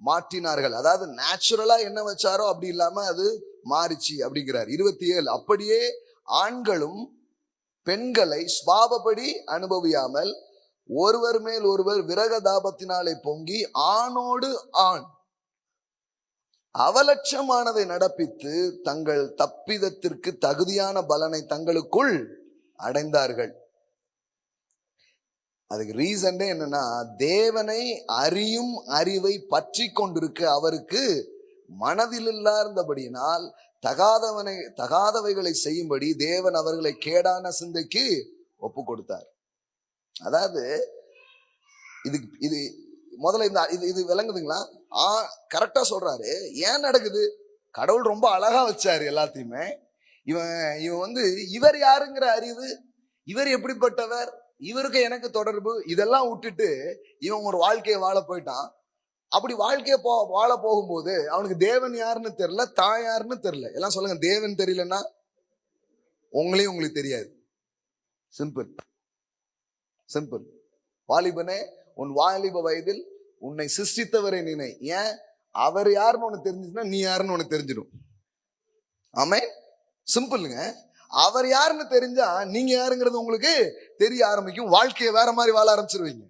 மாற்றினார்கள். அதாவது நேச்சுரலா என்ன வச்சாரோ அப்படி இல்லாம அது மாறிச்சு அப்படிங்கிறார். 27 அப்படியே ஆண்களும் பெண்களை சுபாவப்படி அனுபவியாமல் ஒருவர் மேல் ஒருவர் விரகதாபத்தினாலே பொங்கி ஆணோடு ஆண் அவலட்சமானதை நடப்பித்து தங்கள் தப்பிதத்திற்கு தகுதியான பலனை தங்களுக்குள் அடைந்தார்கள். அதுக்கு ரீசன் என்னன்னா, தேவனை அறியும் அறிவை பற்றி கொண்டிருக்க அவருக்கு மனதில் இல்லாதபடியினால் தகாதவைகளை செய்யும்படி தேவன் அவர்களை கேடான சிந்தைக்கு ஒப்பு கொடுத்தார். அதாவது இது முதல்ல இது விளங்குதுங்களா? கரெக்டா சொல்றாரு. ஏன் நடக்குது? கடவுள் ரொம்ப அழகா வச்சாரு எல்லாத்தையுமே. இவன் இவர் யாருங்கிற அறிவு, இவர் எப்படிப்பட்டவர், இவருக்கு எனக்கு தொடர்பு, இதெல்லாம் விட்டுட்டு இவன் ஒரு வாழ்க்கையை வாழ போயிட்டான். அப்படி வாழ்க்கையை வாழ போகும்போது அவனுக்கு தேவன் யாருன்னு தெரியல, தான் யாருன்னு தெரியல. எல்லாம் சொல்லுங்க, தேவன் தெரியலன்னா உங்களுக்கு தெரியாது. Simple simple. வாலிபனே, உன் வாலிப வயதில் உன்னை சிருஷ்டித்தவரை நினை. ஏன்? அவர் யாருன்னு உனக்கு தெரிஞ்சுச்சுன்னா நீ யாருன்னு உனக்கு தெரிஞ்சிடும். ஆமென். சிம்பிளுங்க. அவர் யாருன்னு தெரிஞ்சா நீங்க யாருங்கிறது உங்களுக்கு தெரிய ஆரம்பிக்கும். வாழ்க்கையை வேற மாதிரி வாழ ஆரம்பிச்சிருவீங்க.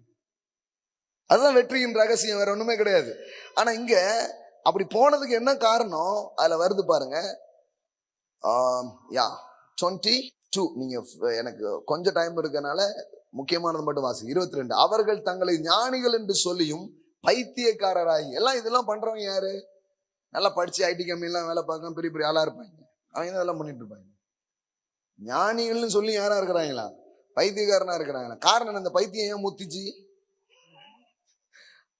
அதுதான் வெற்றியின் ரகசியம், வேற ஒண்ணுமே கிடையாது. ஆனா இங்க அப்படி போனதுக்கு என்ன காரணம் அதுல வருது பாருங்க. 20 2 நீங்க எனக்கு கொஞ்சம் டைம் இருக்கனால முக்கியமானது மட்டும் வாசி. 22 அவர்கள் தங்களை ஞானிகள் என்று சொல்லியும் பைத்தியக்காரராகி. எல்லாம் இதெல்லாம் பண்றவங்க யாரு? நல்லா படிச்சு ஐடி கம்பெனிலாம் வேலை பார்க்க பெரிய பெரிய ஆளா இருப்பாங்க. அவங்க தான் இதெல்லாம் பண்ணிட்டு இருப்பாங்க. ஞானிகள்னு சொல்லி யாரா இருக்கிறாங்களா? பைத்தியக்காரனா இருக்கிறாங்களா? காரணம் இந்த பைத்தியம் ஏன் முத்திச்சு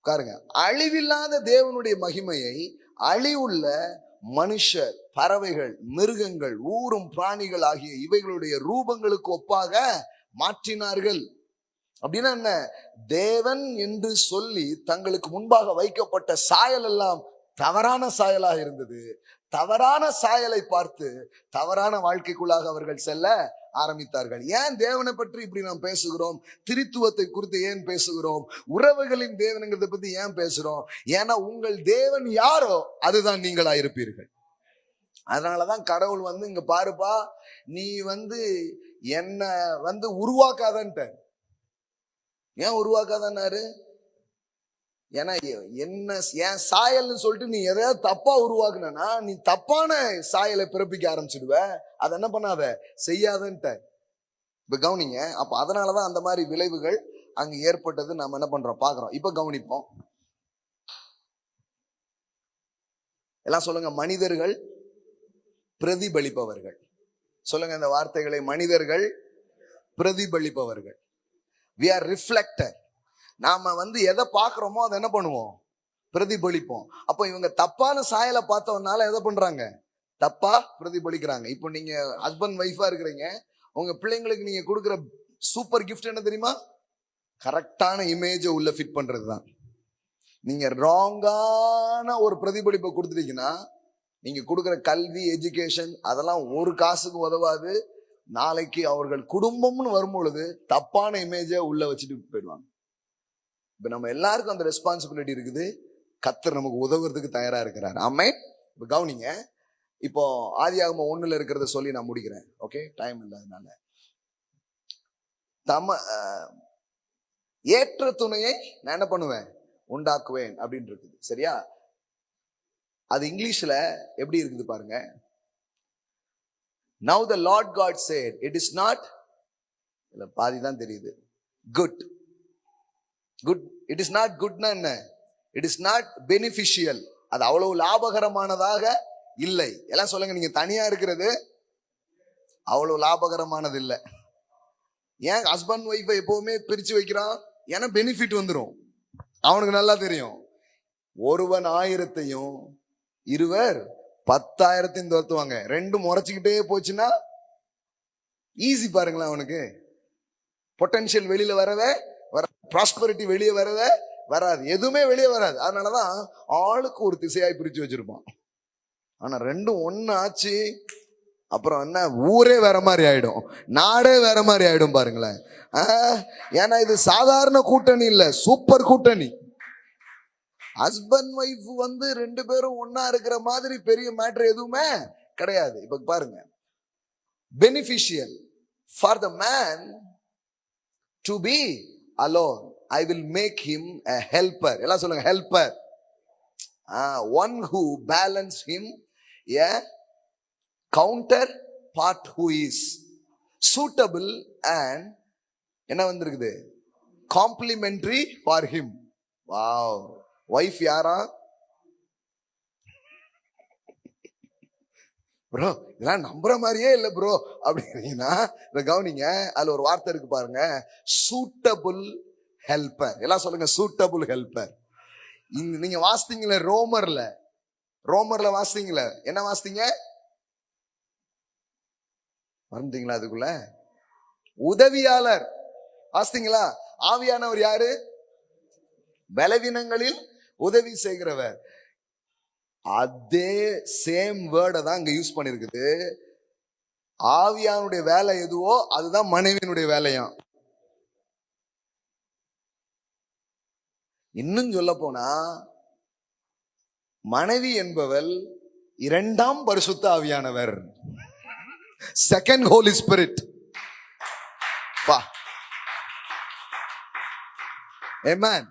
பாருங்க. அழிவில்லாத தேவனுடைய மகிமையை அழிவுள்ள மனுஷர், பறவைகள், மிருகங்கள், ஊரும் பிராணிகள் ஆகிய இவைகளுடைய ரூபங்களுக்கு ஒப்பாக மாற்றினார்கள். அப்படின்னா என்ன? தேவன் என்று சொல்லி தங்களுக்கு முன்பாக வைக்கப்பட்ட சாயல் எல்லாம் தவறான சாயலாக இருந்தது. தவறான சாயலை பார்த்து தவறான வாழ்க்கைக்குள்ளாக அவர்கள் செல்ல ஆரம்பித்தார்கள். ஏன் தேவனை பற்றி இப்படி நாம் பேசுகிறோம்? திரித்துவத்தை குறித்து ஏன் பேசுகிறோம்? உறவுகளின் தேவனுங்கிறத பத்தி ஏன் பேசுறோம்? ஏன்னா உங்கள் தேவன் யாரோ அதுதான் நீங்களா இருப்பீர்கள். அதனாலதான் கடவுள் இங்க பாருப்பா, நீ என்ன உருவாக்காதன்ட்ட. ஏன் உருவாக்காதன்னாரு? ஏன்னா என்ன என் சாயல்னு சொல்லிட்டு நீ எதையாவது தப்பா உருவாக்குனா நீ தப்பான சாயலை பிறப்பிக்க ஆரம்பிச்சிடுவ. அதை என்ன பண்ணாத, செய்யாதன்ட்ட. இப்ப கவனிங்க. அப்ப அதனாலதான் அந்த மாதிரி விளைவுகள் அங்க ஏற்பட்டது நாம என்ன பண்றோம் பாக்குறோம். இப்ப கவனிப்போம். எல்லாம் சொல்லுங்க, மனிதர்கள் பிரதிபலிப்பவர்கள். சொல்லுங்க இந்த வார்த்தைகளை, மனிதர்கள் பிரதிபலிப்பவர்கள். we are reflected. நாம எதை பாக்குறோமோ அதை என்ன பண்ணுவோம்? பிரதிபலிப்போம். அப்போ இவங்க தப்பான சாயலை பார்த்தவனால எதை பண்றாங்க? தப்பா பிரதிபலிக்கிறாங்க. இப்போ நீங்க ஹஸ்பண்ட் ஒய்ஃபா இருக்கிறீங்க, உங்க பிள்ளைங்களுக்கு நீங்க கொடுக்குற சூப்பர் கிஃப்ட் என்ன தெரியுமா? கரெக்டான இமேஜை உள்ள ஃபிட் பண்றதுதான். நீங்க ராங்கான ஒரு பிரதிபலிப்பை கொடுத்துட்டீங்கன்னா நீங்க கொடுக்குற கல்வி, எஜுகேஷன் அதெல்லாம் ஒரு காசுக்கு உதவாது. நாளைக்கு அவர்கள் குடும்பம்னு வரும்பொழுது தப்பான இமேஜை உள்ள வச்சுட்டு போயிடுவாங்க. இப்ப நம்ம எல்லாருக்கும் அந்த ரெஸ்பான்சிபிலிட்டி இருக்குது. கர்த்தர் நமக்கு உதவுறதுக்கு தயாரா இருக்கிறார். ஆமென். இப்ப கவனிங்க. இப்போ ஆதியாகமம் 1 இருக்கிறத சொல்லி நான் முடிக்கிறேன். ஓகே, டைம் இல்லாதனால. ஏற்ற துணையை நான் என்ன பண்ணுவேன்? உண்டாக்குவேன் அப்படின்னு இருக்குது. சரியா? அது இங்கிலீஷ்ல எப்படி இருக்குது பாருங்க. Now the Lord God said, it is not, இல்ல பாதி தான் தெரியுது, good. Good, it is not good னா என்ன? It is not beneficial. அது அவ்வளவு லாபகரமானதாக இல்லை. எல்லாம் சொல்லுங்க, நீங்க தனியா இருக்கிறது அவ்வளவு லாபகரமானது இல்லை. ஏன் ஹஸ்பண்ட் ஒய்ஃபை எப்பவுமே பிரிச்சு வைக்கிறான்? ஏன்னா பெனிஃபிட் வந்துடும். அவனுக்கு நல்லா தெரியும், ஒருவன் 1000ஐயும் இருவர் 10,000ஐயும் துரத்துவாங்க. ரெண்டும் முறைச்சுக்கிட்டே போச்சுன்னா ஈஸி. பாருங்களேன், அவனுக்கு பொட்டன்ஷியல் வெளியில வரவே வர, ப்ராஸ்பரிட்டி வெளியே வரவே வராது, எதுவுமே வெளியே வராது. அதனாலதான் ஆளுக்கு ஒரு திசையாய் பிரிச்சு வச்சிருப்பான். ஆனா ரெண்டும் ஒன்னு ஆச்சு அப்புறம் என்ன, ஊரே வேற மாதிரி ஆயிடும், நாடே வேற மாதிரி ஆயிடும். பாருங்களேன். ஏன்னா இது சாதாரண கூட்டணி இல்ல, சூப்பர் கூட்டணி. ஹஸ்பண்ட் ஒய்ஃப் 2 பேரும் ஒன்னா இருக்கிற மாதிரி பெரிய மேட்டர் எதுவுமே கிடையாது. இப்ப பாருங்க, beneficial for the man to be alone, I will make him a helper. எல்லாம் சொல்லுங்க, helper. One who balance him, a counterpart who is suitable and என்ன வந்திருக்குது, complementary for him. Wow. Wife யாரா? ப்ரோ இதெல்லாம் நம்புற மாதிரியே இல்லை ப்ரோ அப்படின்னா இதை கவனிங்க. அதுல ஒரு வார்த்தை இருக்கு பாருங்க, சூட்டபிள் ஹெல்பர். எல்லாம் சொல்லுங்க, சூட்டபிள் ஹெல்பர். நீங்க வாசித்தீங்களே ரோமர்ல வாசித்தீங்களே, என்ன வாசித்தீங்க? மறந்துட்டீங்களா? அதுக்குள்ள உதவியாளர் வாசித்தீங்களா? ஆவியானவர் யாரு? பலவீனங்களில் உதவி செய்கிறவர். அதே சேம் வேர்டை தான் இங்க யூஸ் பண்ணிருக்குது. ஆவியானுடைய வேலை எதுவோ அதுதான் மனைவியினுடைய வேலையாம். இன்னும் சொல்ல போனா மனைவி என்பவள் 2ஆம் பரிசுத்த ஆவியானவர், செகண்ட் ஹோலி ஸ்பிரிட். ஆமென்.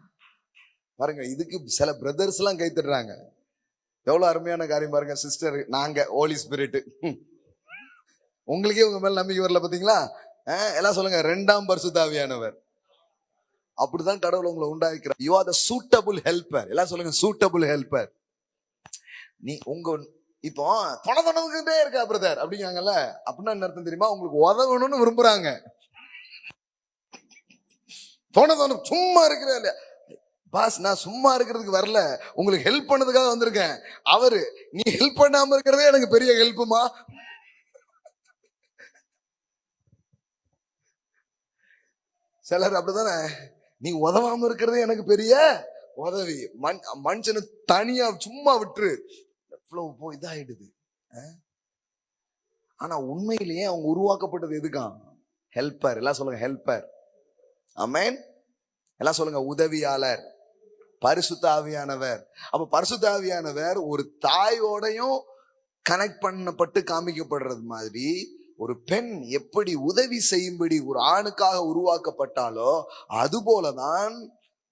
பாருங்க, இதுக்கு சில பிரதர்ஸ் எல்லாம் கை தட்டுறாங்க. எவ்வளவு அருமையான காரியம் பாருங்க. சிஸ்டர், நாங்க ஹோலி ஸ்பிரிட். உங்களுக்கே உங்க மேல நம்பிக்கை வரல பாத்தீங்களா? எல்லாம் சொல்லுங்க, இரண்டாம் பரிசுத்த ஆவியானவர். அப்படிதான் கடவுள் உங்களை உண்டாக்கிறார். You are the suitable helper. எல்லாம் சொல்லுங்க, சூட்டபிள் ஹெல்பர். நீ உங்க இப்போ தொணதொணக்கிட்டே இருக்கா பிரதர் அப்படிங்காங்கல்ல, அப்படின்னா என்ன அர்த்தம் தெரியுமா? உங்களுக்கு உதவணும்னு விரும்புறாங்க. தொணதொண சும்மா இருக்கிற பாஸ், நான் சும்மா இருக்கிறதுக்கு வரல, உங்களுக்கு ஹெல்ப் பண்ணதுக்காக வந்திருக்கேன். அவரு நீ ஹெல்ப் பண்ணாம இருக்கிறதே எனக்கு பெரிய ஹெல்ப்புமா. சிலர் அப்படித்தானே, நீ உதவாம இருக்கிறதே எனக்கு பெரிய உதவி. மனுஷனு தனியா சும்மா விட்டுரு, எவ்வளவு இதாயிடுது. ஆனா உண்மையிலேயே அவங்க உருவாக்கப்பட்டது எதுக்காம்? ஹெல்பர். எல்லாம் சொல்லுங்க, ஹெல்பர். ஆமென். எல்லாம் சொல்லுங்க, உதவியாளர். பரிசுத்த ஆவியானவர். அப்ப பரிசுத்த ஆவியானவர் ஒரு தாயோடையும் கனெக்ட் பண்ணப்பட்டு காமிக்கப்படுறது மாதிரி, ஒரு பெண் எப்படி உதவி செய்யும்படி ஒரு ஆணுக்காக உருவாக்கப்பட்டாலோ அது போலதான்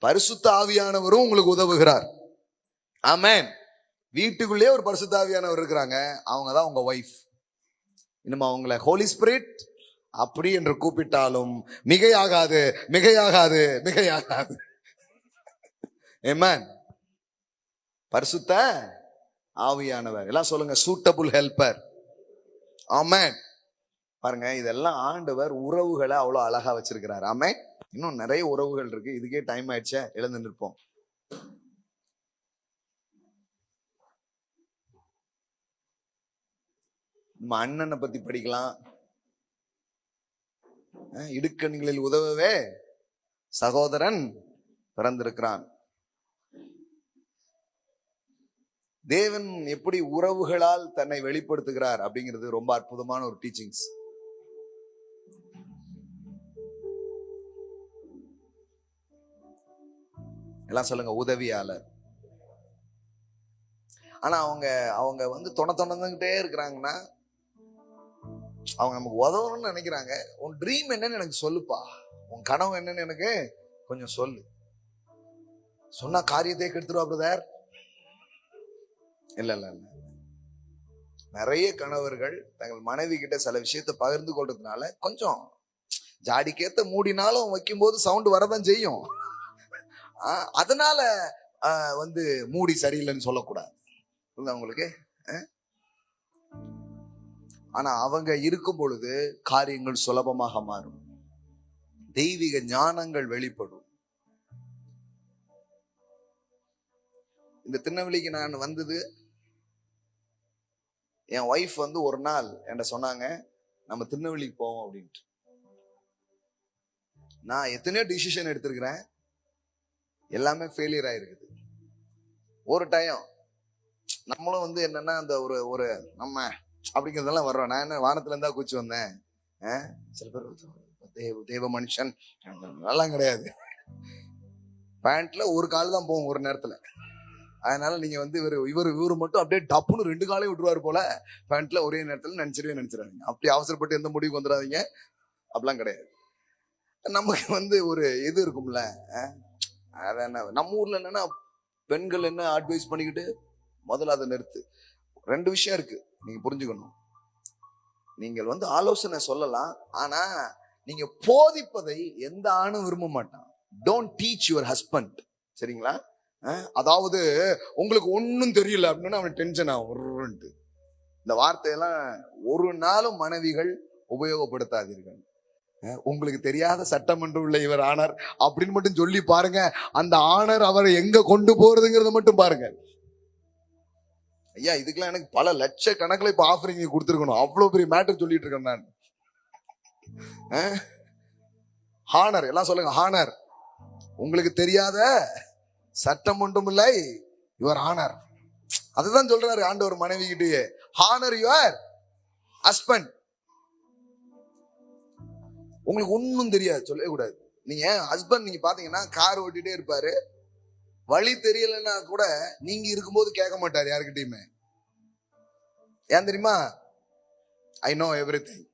பரிசுத்த ஆவியானவரும் உங்களுக்கு உதவுகிறார். ஆமென். வீட்டுக்குள்ளே ஒரு பரிசுத்த ஆவியானவர் இருக்கிறாங்க, அவங்கதான் உங்க வைஃப். இன்னும் அவங்கள ஹோலி ஸ்பிரிட் அப்படி என்று கூப்பிட்டாலும் மிகையாகாது, மிகையாகாது, மிகையாகாது. ஆமென். பரிசுத்த ஆவியானவர். எல்லாம் சொல்லுங்க, சூட்டபிள் ஹெல்பர். ஆமென். பாருங்க, இதெல்லாம் ஆண்டவர் உறவுகளை அவ்வளவு அழகா வச்சிருக்கிறார். ஆமென். இன்னும் நிறைய உறவுகள் இருக்கு, இதுக்கே டைம் ஆயிடுச்சே, எழுந்து நிற்போம். நம்ம அண்ணனை பத்தி படிக்கலாம். இடுக்கண்களில் உதவவே சகோதரன் பிறந்திருக்கிறான். தேவன் எப்படி உறவுகளால் தன்னை வெளிப்படுத்துகிறார் அப்படிங்கிறது ரொம்ப அற்புதமான ஒரு டீச்சிங்ஸ். எல்லாம் சொல்லுங்க, உதவியாளர். ஆனா அவங்க வந்து தொணந்துகிட்டே இருக்கிறாங்கன்னா, அவங்க நமக்கு உதவணும்னு நினைக்கிறாங்க. உன் ட்ரீம் என்னன்னு எனக்கு சொல்லுப்பா, உன் கனவு என்னன்னு எனக்கு கொஞ்சம் சொல்லு. சொன்னா காரியத்தை கெடுத்துருவா பிரதர். இல்ல இல்ல இல்ல, நிறைய கணவர்கள் தங்கள் மனைவி கிட்ட சில விஷயத்தை பகிர்ந்து கொள்றதுனால கொஞ்சம் ஜாடிக்கேத்த மூடினாலும் வைக்கும் போது சவுண்ட் வரதான் செய்யும். அதனால வந்து மூடி சரியில்லைன்னு சொல்லக்கூடாது உங்களுக்கு. ஆனா அவங்க இருக்கும் பொழுது காரியங்கள் சுலபமாக மாறும், தெய்வீக ஞானங்கள் வெளிப்படும். இந்த திருநெல்வேலிக்கு நான் வந்தது, என் ஒய்ஃப் வந்து ஒரு நாள் என்கிட்ட சொன்னாங்க, நம்ம திருநெல்வேலிக்கு போவோம் அப்படின்ட்டு. நான் எத்தனையோ டிசிஷன் எடுத்திருக்கிறேன், எல்லாமே ஃபெயிலியர் ஆயிருக்குது. ஒரு டைம் நம்மளும் வந்து என்னன்னா அந்த ஒரு நம்ம அப்படிங்கிறதெல்லாம் வர்றோம். நான் என்ன வானத்துல இருந்தா கூச்சு வந்தேன்? சில பேர் தேவ மனுஷன் நல்லா கிடையாது. பேண்ட்ல ஒரு கால் தான் போகும் ஒரு நேரத்துல. அதனால நீங்க வந்து இவரு மட்டும் அப்படியே டப்புன்னு 2 காலையும் விட்டுருவாரு போல பேண்ட்ல ஒரே நேரத்துல நினைச்சிடாதீங்க. அப்படி அவசரப்பட்டு எந்த முடிவுக்கு வந்துடாதீங்க, அப்படிலாம் கிடையாது. நமக்கு வந்து ஒரு இது இருக்கும்ல, அது என்ன நம்ம ஊர்ல என்னன்னா பெண்கள் என்ன அட்வைஸ் பண்ணிக்கிட்டு முதல்ல அதை நிறுத்து. 2 விஷயம் இருக்கு நீங்க புரிஞ்சுக்கணும். நீங்கள் வந்து ஆலோசனை சொல்லலாம், ஆனா நீங்க போதிப்பதை எந்த ஆணும் விரும்ப மாட்டான். Don't teach your husband. சரிங்களா? அதாவது உங்களுக்கு ஒன்னும் தெரியல அப்படின்னா அவன் டென்ஷன் ஆகும். இந்த வார்த்தையெல்லாம் ஒரு நாளும் மனைவிகள் உபயோகப்படுத்தாதீர்கள். உங்களுக்கு தெரியாத சட்டமன்றம் உள்ள இவர் ஆனார் அப்படின்னு மட்டும் சொல்லி பாருங்க, அந்த ஆனர் அவரை எங்க கொண்டு போறதுங்கிறத மட்டும் பாருங்க. ஐயா, இதுக்கெல்லாம் எனக்கு பல லட்ச கணக்கில் இப்ப ஆஃபரிங் கொடுத்துருக்கணும், அவ்வளவு பெரிய மேட்டர் சொல்லிட்டு இருக்கேன் நான். ஹானர். எல்லாம் சொல்லுங்க, ஹானர். உங்களுக்கு தெரியாத சட்டம் ஒன்றும் இல்லை, யுவர் ஆனர். அதுதான் சொல்றாரு ஆண்டவர் மனைவி கிட்டயே, ஹானர் யுவர் ஹஸ்பண்ட். உங்களுக்கு ஒன்னும் தெரியாது சொல்லவே கூடாது. நீங்க ஹஸ்பண்ட் நீங்க பாத்தீங்கன்னா கார் ஓட்டிட்டே இருப்பாரு, வழி தெரியலன்னா கூட நீங்க இருக்கும்போது கேட்க மாட்டாரு யாருக்கிட்டையுமே. ஏன் தெரியுமா? I know everything.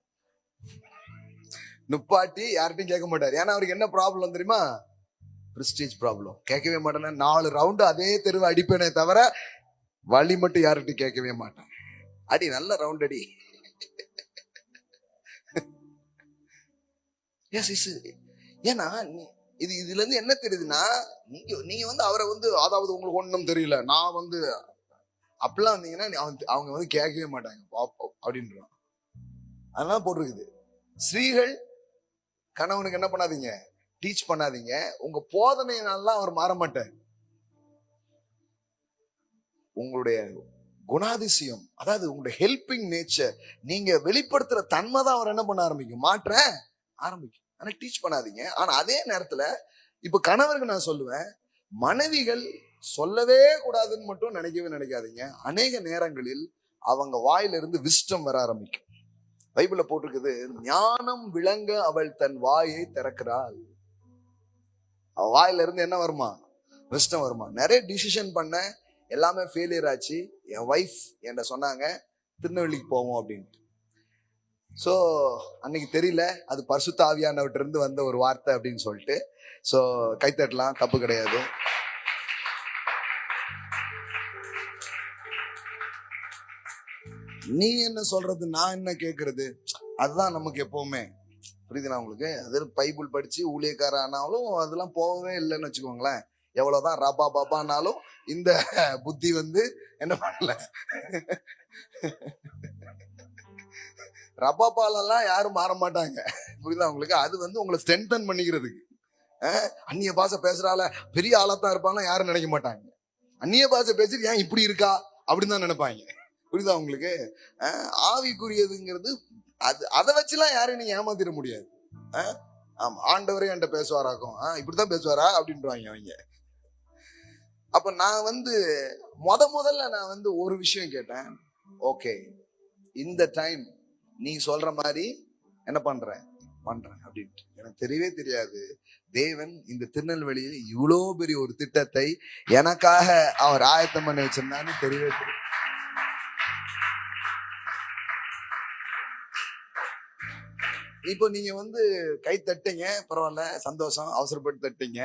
நுப்பாட்டி யார்கிட்டையும் கேட்க மாட்டாரு. ஏன்னா அவருக்கு என்ன ப்ராப்ளம் தெரியுமா? Prestige problem. கேட்கவே மாட்டேன். 4 ரவுண்டு அதே தெருவை அடிப்பேனே தவிர வழி மட்டும் யார்கிட்டையும் கேட்கவே மாட்டேன். அடி, நல்ல ரவுண்ட் அடி. As is. ஏன்னா இதுல இருந்து என்ன தெரியுதுன்னா, நீங்க வந்து அவரை வந்து, அதாவது உங்களுக்கு ஒண்ணும் தெரியல, நான் வந்து அப்படிலாம் வந்தீங்கன்னா அவங்க வந்து கேட்கவே மாட்டாங்க அப்படின்றான். அதனால போட்டிருக்குது, ஸ்ரீகள் கணவனுக்கு என்ன பண்ணாதீங்க, டீச் பண்ணாதீங்க. உங்க போதனையினால அவர் மாற மாட்டார். உங்களுடைய குணாதிசயம், அதாவது உங்களுடைய ஹெல்பிங் நேச்சர், நீங்க வெளிப்படுத்துற தன்மை தான் அவர் என்ன பண்ண ஆரம்பிக்கும், மாற்ற ஆரம்பிக்கும். ஆனா டீச் பண்ணாதீங்க. ஆனா அதே நேரத்துல இப்ப கணவருக்கு நான் சொல்லுவேன், மனைவிகள் சொல்லவே கூடாதுன்னு மட்டும் நினைக்காதீங்க. அநேக நேரங்களில் அவங்க வாயிலிருந்து விஸ்டம் வர ஆரம்பிக்கும். பைபிள்ல போட்டிருக்குது, ஞானம் விளங்க அவள் தன் வாயை திறக்கிறாள். அவ வாயில இருந்து என்ன வருமா, விஸ்டம் வருமா. நிறைய டிசிஷன் பண்ண எல்லாமே ஃபெயிலியர் ஆச்சு. என் வைஃப் என்கிட்ட சொன்னாங்க, திருநெல்வேலிக்கு போவோம் அப்படின்ட்டு. ஸோ அன்னைக்கு தெரியல அது பரிசுத்த ஆவியானவர்ட்ட இருந்து வந்த ஒரு வார்த்தை அப்படின்னு சொல்லிட்டு. ஸோ கைத்தட்டலாம், தப்பு கிடையாது. நீ என்ன சொல்றது, நான் என்ன கேட்கறது, அதுதான் நமக்கு எப்பவுமே. புரியுதுண்ணா உங்களுக்கு? அது பைபிள் படிச்சு ஊழியக்கார ஆனாலும் அதெல்லாம் போகவே இல்லைன்னு வச்சுக்கோங்களேன். எவ்வளவுதான் ரபா பாபானாலும் இந்த புத்தி வந்து என்ன பண்ணல. ரபாபாலெல்லாம் யாரும் மாற மாட்டாங்க. புரியுதா உங்களுக்கு? அது வந்து உங்களை ஸ்ட்ரென்தன் பண்ணிக்கிறதுக்கு. அந்நிய பாஷை பேசுறால பெரிய ஆளாத்தான் இருப்பாங்க யாரும் நினைக்க மாட்டாங்க. அந்நிய பாஷை பேசிட்டு ஏன் இப்படி இருக்கா அப்படின்னு தான் நினைப்பாங்க. புரியுதா உங்களுக்கு? ஆவிக்குரியதுங்கிறது அது, அதை வச்சுலாம் யாரும் நீங்க ஏமாத்திட முடியாது. ஆமா, ஆண்டவரே என்கிட்ட பேசுவாராக்கும், இப்படித்தான் பேசுவாரா அப்படின்றாங்க அவங்க. அப்ப நான் வந்து முதல்ல நான் வந்து ஒரு விஷயம் கேட்டேன். ஓகே, இந்த டைம் நீ சொல்ற மாதிரி என்ன பண்றேன் அப்படின்ட்டு. எனக்கு தெரியவே தெரியாது தேவன் இந்த திருநெல்வேலியில் இவ்வளோ பெரிய ஒரு திட்டத்தை எனக்காக அவர் ஆயத்தம் பண்ணி வச்சிருந்தான்னு தெரியவே தெரியும். இப்போ நீங்க வந்து கை தட்டிங்க, பரவாயில்ல, சந்தோஷம், அவசரப்பட்டு தட்டிங்க.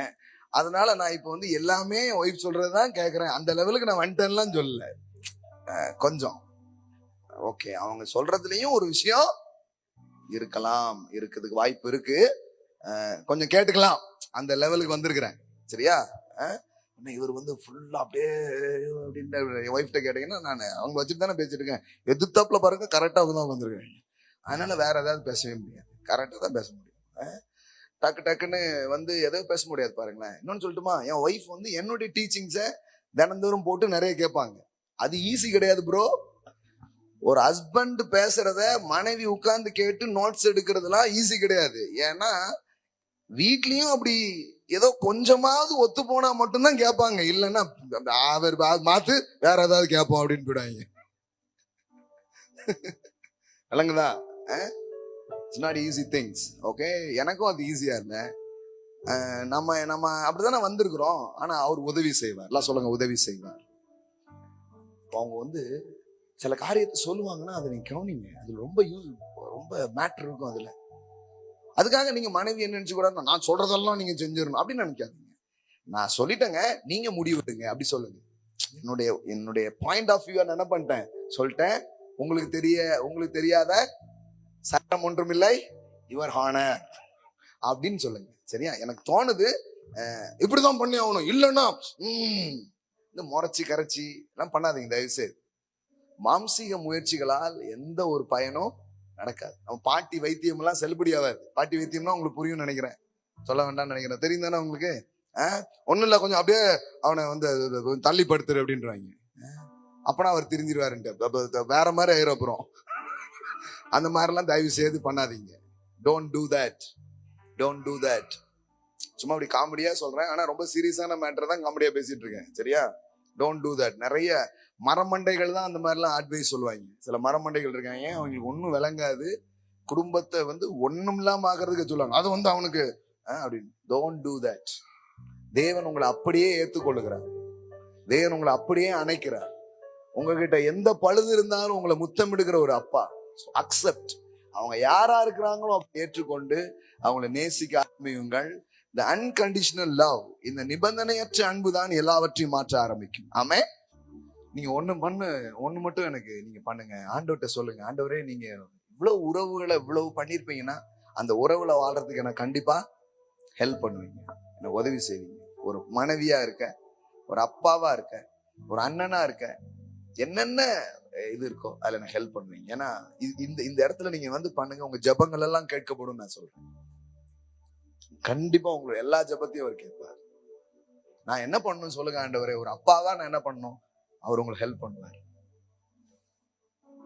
அதனால நான் இப்போ வந்து எல்லாமே ஒய்ஃப் சொல்றதுதான் கேட்கறேன். அந்த லெவலுக்கு நான் வந்துட்டேன்லாம் சொல்லல. கொஞ்சம் ஓகே, அவங்க சொல்றதுலயும் ஒரு விஷயம் இருக்கலாம், இருக்குதுக்கு வாய்ப்பு இருக்கு, கொஞ்சம் கேட்டுக்கலாம், அந்த லெவலுக்கு வந்திருக்கிறேன். சரியா? இவர் வந்து ஃபுல்லா அப்படியே அப்படின்ற ஒய்ஃப்ட கேட்டீங்கன்னா, நான் அவங்க வச்சுட்டு தானே பேசிட்டு இருக்கேன். எதிர்த்தாப்புல பாருங்க, கரெக்டா தான் வந்திருக்கேன். அதனால வேற ஏதாவது பேசவே முடியாது, கரெக்டா தான் பேச முடியும். டக்கு டக்குன்னு வந்து எதாவது பேச முடியாது பாருங்களேன். இன்னொன்னு சொல்லட்டுமா, என் ஒய்ஃப் வந்து என்னுடைய டீச்சிங்ஸை தினந்தோறும் போட்டு நிறைய கேட்பாங்க. அது ஈஸி கிடையாது ப்ரோ. ஒரு ஹஸ்பண்ட் பேசுறத மனைவி உட்கார்ந்து கேட்டு நோட்ஸ் எடுக்கிறதுலாம் ஈஸி கிடையாது. ஏன்னா வீட்லயும் அப்படி ஏதோ கொஞ்சமாவது ஒத்து போனா மட்டும்தான் கேட்பாங்க. இல்லைன்னா அவர் மாத்து வேற ஏதாவது கேட்போம் அப்படின்னு போயிடுவாங்க. இல்லைங்கதா? It's not easy things. Okay, எனக்கும் அது ஈஸியா இல்லை. நம்ம அப்படித்தானே வந்திருக்கிறோம். ஆனா அவர் உதவி செய்வார். எல்லாம் சொல்லுங்க, உதவி செய்வார். அவங்க வந்து சில காரியத்தை சொல்லுவாங்கன்னா அதை நீங்க கவனிங்க. அது ரொம்ப மேட்டர் இருக்கும் அதுல. அதுக்காக நீங்க மனைவி என்ன நினைச்சு கூட, நான் சொல்றதெல்லாம் நீங்க செஞ்சிடணும் அப்படின்னு நினைக்காதீங்க. நான் சொல்லிட்டேங்க, நீங்க முடிவெடுங்க அப்படி சொல்லுங்க. என்னுடைய பாயிண்ட் ஆஃப் வியூ என்ன பண்ணிட்டேன், சொல்லிட்டேன். உங்களுக்கு தெரியாத சட்டம் ஒன்றும் இல்லை, யுவர் ஹானர் அப்படின்னு சொல்லுங்க. சரியா? எனக்கு தோணுது இப்படிதான் பண்ணி ஆகணும், இல்லைன்னா இந்த முறைச்சி கரைச்சி எல்லாம் பண்ணாதீங்க தயவு செய்து. மாம்சீக முயற்சிகளால் எந்த ஒரு பயனும் நடக்காது. நம்ம பாட்டி வைத்தியம் எல்லாம் செல்லுபடி ஆகாது. பாட்டி வைத்தியம்னா உங்களுக்கு புரியும் நினைக்கிறேன், சொல்ல வேண்டாம்னு நினைக்கிறேன். தெரியும் தானே உங்களுக்கு? ஒண்ணும் இல்ல, கொஞ்சம் அப்படியே அவனை வந்து தள்ளி படுத்துரு அப்படின்றாங்க. அப்பனா அவர் திரிஞ்சிருவாருன்ட்டு வேற மாதிரி ஆயிரும். அப்புறம் அந்த மாதிரிலாம் தயவு செய்து பண்ணாதீங்க. Don't do that. சும்மா அப்படி காமெடியா சொல்றேன், ஆனா ரொம்ப சீரியஸான மேட்டர் தான் காமெடியா பேசிட்டு இருக்கேன். சரியா? Don't do that. நிறைய மரமண்டைகள் தான் அந்த மாதிரிலாம் அட்வைஸ் சொல்லுவாங்க. சில மரமண்டைகள் இருக்காங்க, அவங்களுக்கு ஒன்றும் விளங்காது, குடும்பத்தை வந்து ஒன்றும் இல்லாம ஆகிறதுக்கு சொல்லுவாங்க. அது வந்து அவனுக்கு அப்படின்னு. Don't do that. தேவன் உங்களை அப்படியே ஏற்றுக்கொள்ளுகிறார். தேவன் உங்களை அப்படியே அணைக்கிறார். உங்ககிட்ட எந்த பழுது இருந்தாலும் உங்களை முத்தமிடுகிற ஒரு அப்பா. அக்செப்ட். அவங்க யாரா இருக்கிறாங்களோ அப்படி ஏற்றுக்கொண்டு அவங்களை நேசிக்க ஆரம்பியுங்கள். இந்த அன்கண்டிஷனல் லவ், இந்த நிபந்தனையற்ற அன்பு தான் எல்லாவற்றையும் மாற்ற ஆரம்பிக்கும். ஆமே. நீங்க ஒண்ணு மட்டும் எனக்கு நீங்க பண்ணுங்க. ஆண்டவர்கிட்ட சொல்லுங்க, ஆண்டவரே நீங்க இவ்வளவு உறவுகளை இவ்வளவு பண்ணிருப்பீங்கன்னா அந்த உறவுல வாழ்றதுக்கு எனக்கு கண்டிப்பா ஹெல்ப் பண்ணுவீங்க, எனக்கு உதவி செய்வீங்க. ஒரு மனைவியா இருக்க, ஒரு அப்பாவா இருக்க, ஒரு அண்ணனா இருக்க, என்னென்ன இது இருக்கோ அதுல எனக்கு ஹெல்ப் பண்ணுவீங்க. ஏன்னா இந்த இந்த இடத்துல நீங்க வந்து பண்ணுங்க, உங்க ஜெபங்கள் எல்லாம் கேட்கப்படும் நான் சொல்றேன். கண்டிப்பா உங்களோட எல்லா ஜெபத்தையும் அவர் கேட்பார். நான் என்ன பண்ணணும் சொல்லுங்க ஆண்டவரே. ஒரு அப்பாவா நான் என்ன பண்ணணும், அவர் உங்களுக்கு ஹெல்ப் பண்ணுவார்.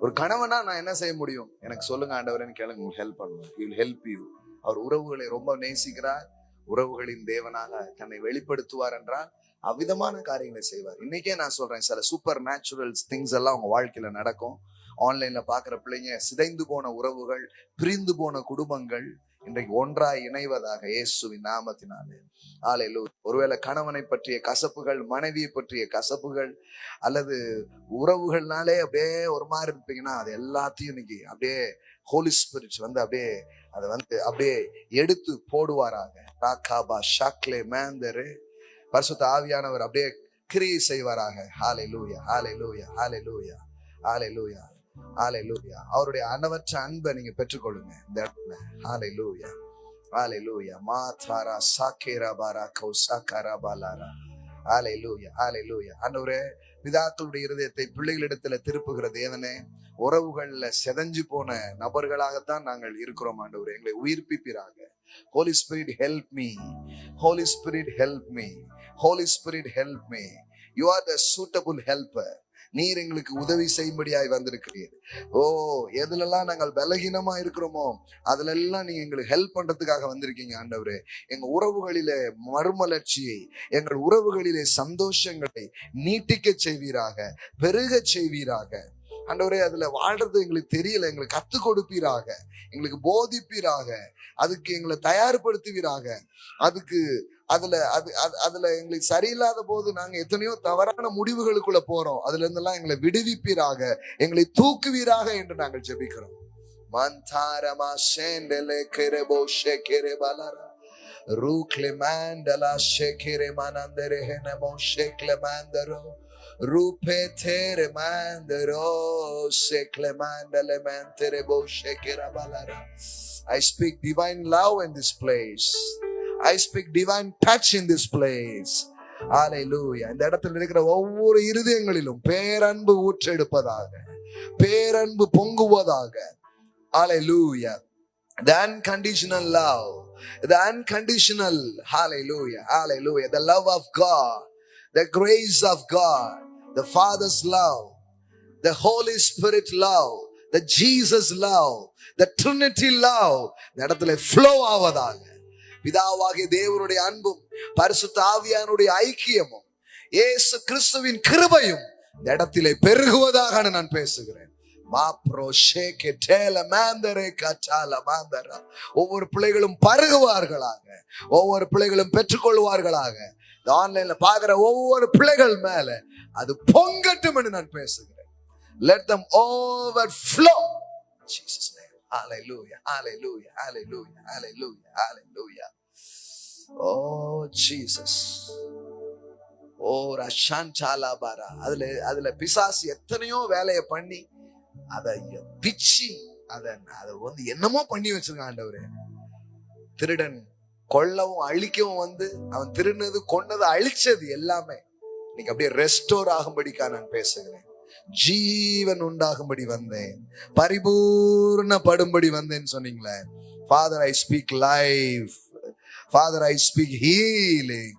ஒரு கணவனா நான் என்ன செய்ய முடியும், எனக்கு சொல்லுங்க ஆண்டவரேன்னு கேளுங்க, உங்களுக்கு ஹெல்ப் பண்ணுவார். He will help you. அவர் உறவுகளை ரொம்ப நேசிக்கிறார். உறவுகளின் தேவனாக தன்னை வெளிப்படுத்துவார் என்றால் அவ்விதமான காரியங்களை செய்வார். இன்னைக்கே நான் சொல்றேன், சில சூப்பர் நேச்சுரல் திங்ஸ் எல்லாம் உங்க வாழ்க்கையில நடக்கும். ஆன்லைன்ல பாக்குற பிள்ளைங்க, சிதைந்து போன உறவுகள், பிரிந்து போன குடும்பங்கள் இன்றைக்கு ஒன்றாய் இணைவதாக இயேசுவின் நாமத்தினாலே. ஹல்லேலூயா. ஒருவேளை கணவனை பற்றிய கசப்புகள், மனைவியை பற்றிய கசப்புகள், அல்லது உறவுகள்னாலே அப்படியே ஒரு மாதிரி இருப்பீங்கன்னா, அது எல்லாத்தையும் இன்னைக்கு அப்படியே ஹோலி ஸ்பிரிட் வந்து அப்படியே அதை வந்து அப்படியே எடுத்து போடுவாராக. ராகாபா ஷாக்லே மேந்தரு, பரிசுத்த ஆவியானவர் அப்படியே கிரியை செய்வாராக. ஹல்லேலூயா, ஹல்லேலூயா, ஹல்லேலூயா, ஹல்லேலூயா, ஹல்லேலூயா. அவருடைய அனவற்ற அன்பை நீங்க பெற்றுக்கொள்ளுங்க இந்த இடத்துல. ஹல்லேலூயா, ஹல்லேலூயா. மாதாரா சாகேரா பாரா கௌசாகாரா பாலாரா. ஹல்லேலூயா, ஹல்லேலூயா. ஆண்டவரே, பிதாக்களுடைய இருதயத்தை பிள்ளைகளிடத்துல திருப்புகிற தேவனே, உறவுகள்ல செதஞ்சு போன நபர்களாகத்தான் நாங்கள் இருக்கிறோம் ஆண்டவரே. எங்களை உயிர்ப்பிப்பீராக. Holy Spirit help me. Holy Spirit help me. Holy Spirit help me. You are the suitable helper. நீர் எங்களுக்கு உதவி செய்யும்படியாய் வந்திருக்கிறீர். ஓ, எதுலெல்லாம் நாங்கள் பலகீனமா இருக்கிறோமோ அதுல எல்லாம் நீங்க எங்களுக்கு ஹெல்ப் பண்றதுக்காக வந்திருக்கீங்க ஆண்டவரே. எங்க உறவுகளிலே மறுமலர்ச்சியை, எங்கள் உறவுகளிலே சந்தோஷங்களை நீட்டிக்க செய்வீராக, பெருக செய்வீராக ஆண்டவரே. அதுல வாழ்றது எங்களுக்கு தெரியல, எங்களுக்கு கத்து கொடுப்பீராக, எங்களுக்கு போதிப்பீராக, அதுக்கு எங்களை தயார்படுத்துவீராக. அதுக்கு அதுல எங்களுக்கு சரியில்லாத போது நாங்க எத்தனையோ தவறான முடிவுகளுக்குள்ள போறோம், அதுல இருந்தெல்லாம் எங்களை விடுவிப்பீராக, எங்களை தூக்குவீராக என்று நாங்கள் ஜெபிக்கிறோம். மந்தாரமா சேண்டலே கெரபோ ஷெகெரே பாலாரா ரூக்லே மாண்டலா ஷெகெரே மனந்தரே ஹெனமோ ஷெக்லே மாந்தரோ ரூபே தேரே மாந்தரோ ஷெக்லே மாண்டலே மாந்தரே போ ஷெகெரா பாலாரா. I speak divine love in this place. I speak divine touch in this place. Hallelujah. இந்த இடத்துல இருக்கிற ஒவ்வொரு இருதயங்களிலும் பேரன்பு ஊற்றெடுப்பதாக, பேரன்பு பொங்குவதாக. Hallelujah. The unconditional love, the unconditional, hallelujah, hallelujah, the love of God, the grace of God, the Father's love, the Holy Spirit love, the Jesus love, the Trinity love இந்த இடத்துல flow ஆவதாக. பிதாவாகிய தேவனுடைய அன்பும் பரிசுத்த ஆவியானுடைய ஐக்கியமும் இயேசு கிறிஸ்துவின் கிருபையும் இந்த இடத்திலே பெருகுவதாக நான் பேசுகிறேன். ஒவ்வொரு பிள்ளைகளும் பருகுவார்களாக, ஒவ்வொரு பிள்ளைகளும் பெற்றுக்கொள்வார்களாக. இந்த ஆன்லைன்ல பாக்குற ஒவ்வொரு பிள்ளைகள் மேல அது பொங்கட்டும் என்று நான் பேசுகிறேன். Let them overflow. Jesus name. Hallelujah, hallelujah, hallelujah, hallelujah, hallelujah. Oh Jesus. Oh Rashanchala bara. அதுல பிசாசு எத்தனையோ வேலையை பண்ணி அதை பிச்சு அதை வந்து என்னமோ பண்ணி வச்சிருக்கான் ஆண்டவரே. திருடன் கொல்லவும் அழிக்கவும் வந்து அவன் திருநது கொன்னது அழிச்சது எல்லாமே இன்னைக்கு அப்படியே ரெஸ்டோர் ஆகும்படிக்கா நான் பேசுகிறேன். ஜீவன் உண்டாகும்படி வந்தேன், பரிபூர்ணப்படும்படி வந்தேன்னு சொன்னீங்களே. Father, I speak life. Father, I speak healing.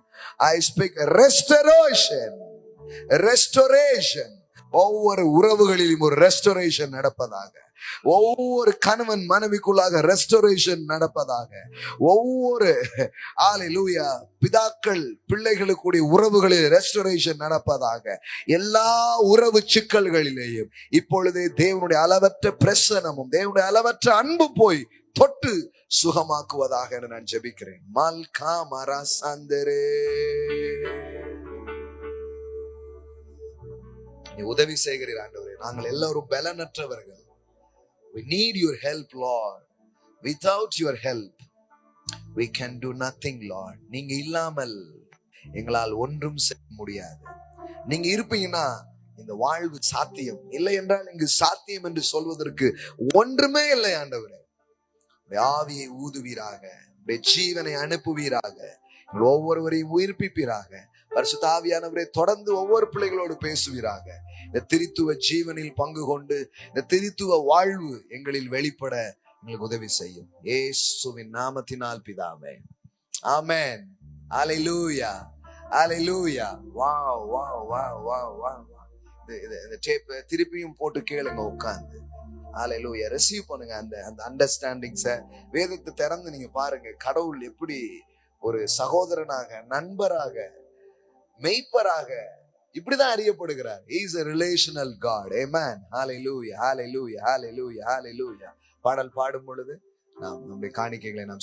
I speak restoration. Restoration. ஒவ்வொரு உறவுகளிலும் ஒரு ரெஸ்டோரேஷன் நடப்பதாக, ஒவ்வொரு கணவன் மனைவிக்குள்ளாக ரெஸ்டோரேஷன் நடப்பதாக, ஒவ்வொரு ஹல்லேலூயா பிதாக்கள் பிள்ளைகளுக்குடைய உறவுகளில் ரெஸ்டோரேஷன் நடப்பதாக. எல்லா உறவு சிக்கல்களிலேயும் இப்பொழுதே தேவனுடைய அளவற்ற பிரசனமும் தேவனுடைய அளவற்ற அன்பு போய் தொட்டு சுகமாக்குவதாக என நான் ஜெபிக்கிறேன். மல்கா மரா சந்தரே, நீ உதவி செய்கிறீர் ஆண்டவரே. நாங்கள் எல்லாரும் பலனற்றவர்கள். We need your help, Lord. Without your help, we can do nothing, Lord. நீங்க இல்லாமல் எங்களால் ஒன்றும் செய்ய முடியாது. நீங்க இருப்பீங்கன்னா இந்த வாழ்வு சாத்தியம், இல்லை என்றால் இங்கு சாத்தியம் என்று சொல்வதற்கு ஒன்றுமே இல்லை ஆண்டவரே. ஆவியை ஊதுவீராக, ஜீவனை அனுப்புவீராக, ஒவ்வொருவரையும் உயிர்ப்பிப்பீராக. பரிசுத்த ஆவியானவரே தொடர்ந்து ஒவ்வொரு பிள்ளைகளோடு பேசுவீராக. இந்த திரித்துவ ஜீவனில் பங்கு கொண்டு இந்த திரித்துவ வாழ்வு எங்களில் வெளிப்பட எங்களுக்கு உதவி செய்யும். இயேசுவின் நாமத்தினால் பிதாவே, amen. Hallelujah, hallelujah. Wow wow wow wow wow. இந்த டேப் திருப்பியும் போட்டு கேளுங்க உட்கார்ந்து. ஹல்லேலூயா. ரிசீவ் பண்ணுங்க அந்த அண்டர்ஸ்டாண்டிங்ஸ. வேதத்தை திறந்து நீங்க பாருங்க, கடவுள் எப்படி ஒரு சகோதரனாக, நண்பராக, மெய்ப்பராக இப்படிதான் அறியப்படுகிறார். He is a relational God. Amen. Hallelujah, hallelujah, hallelujah, hallelujah. பாடல் பாடும் பொழுது நாம் நம்முடைய காணிக்கைகளை நாம்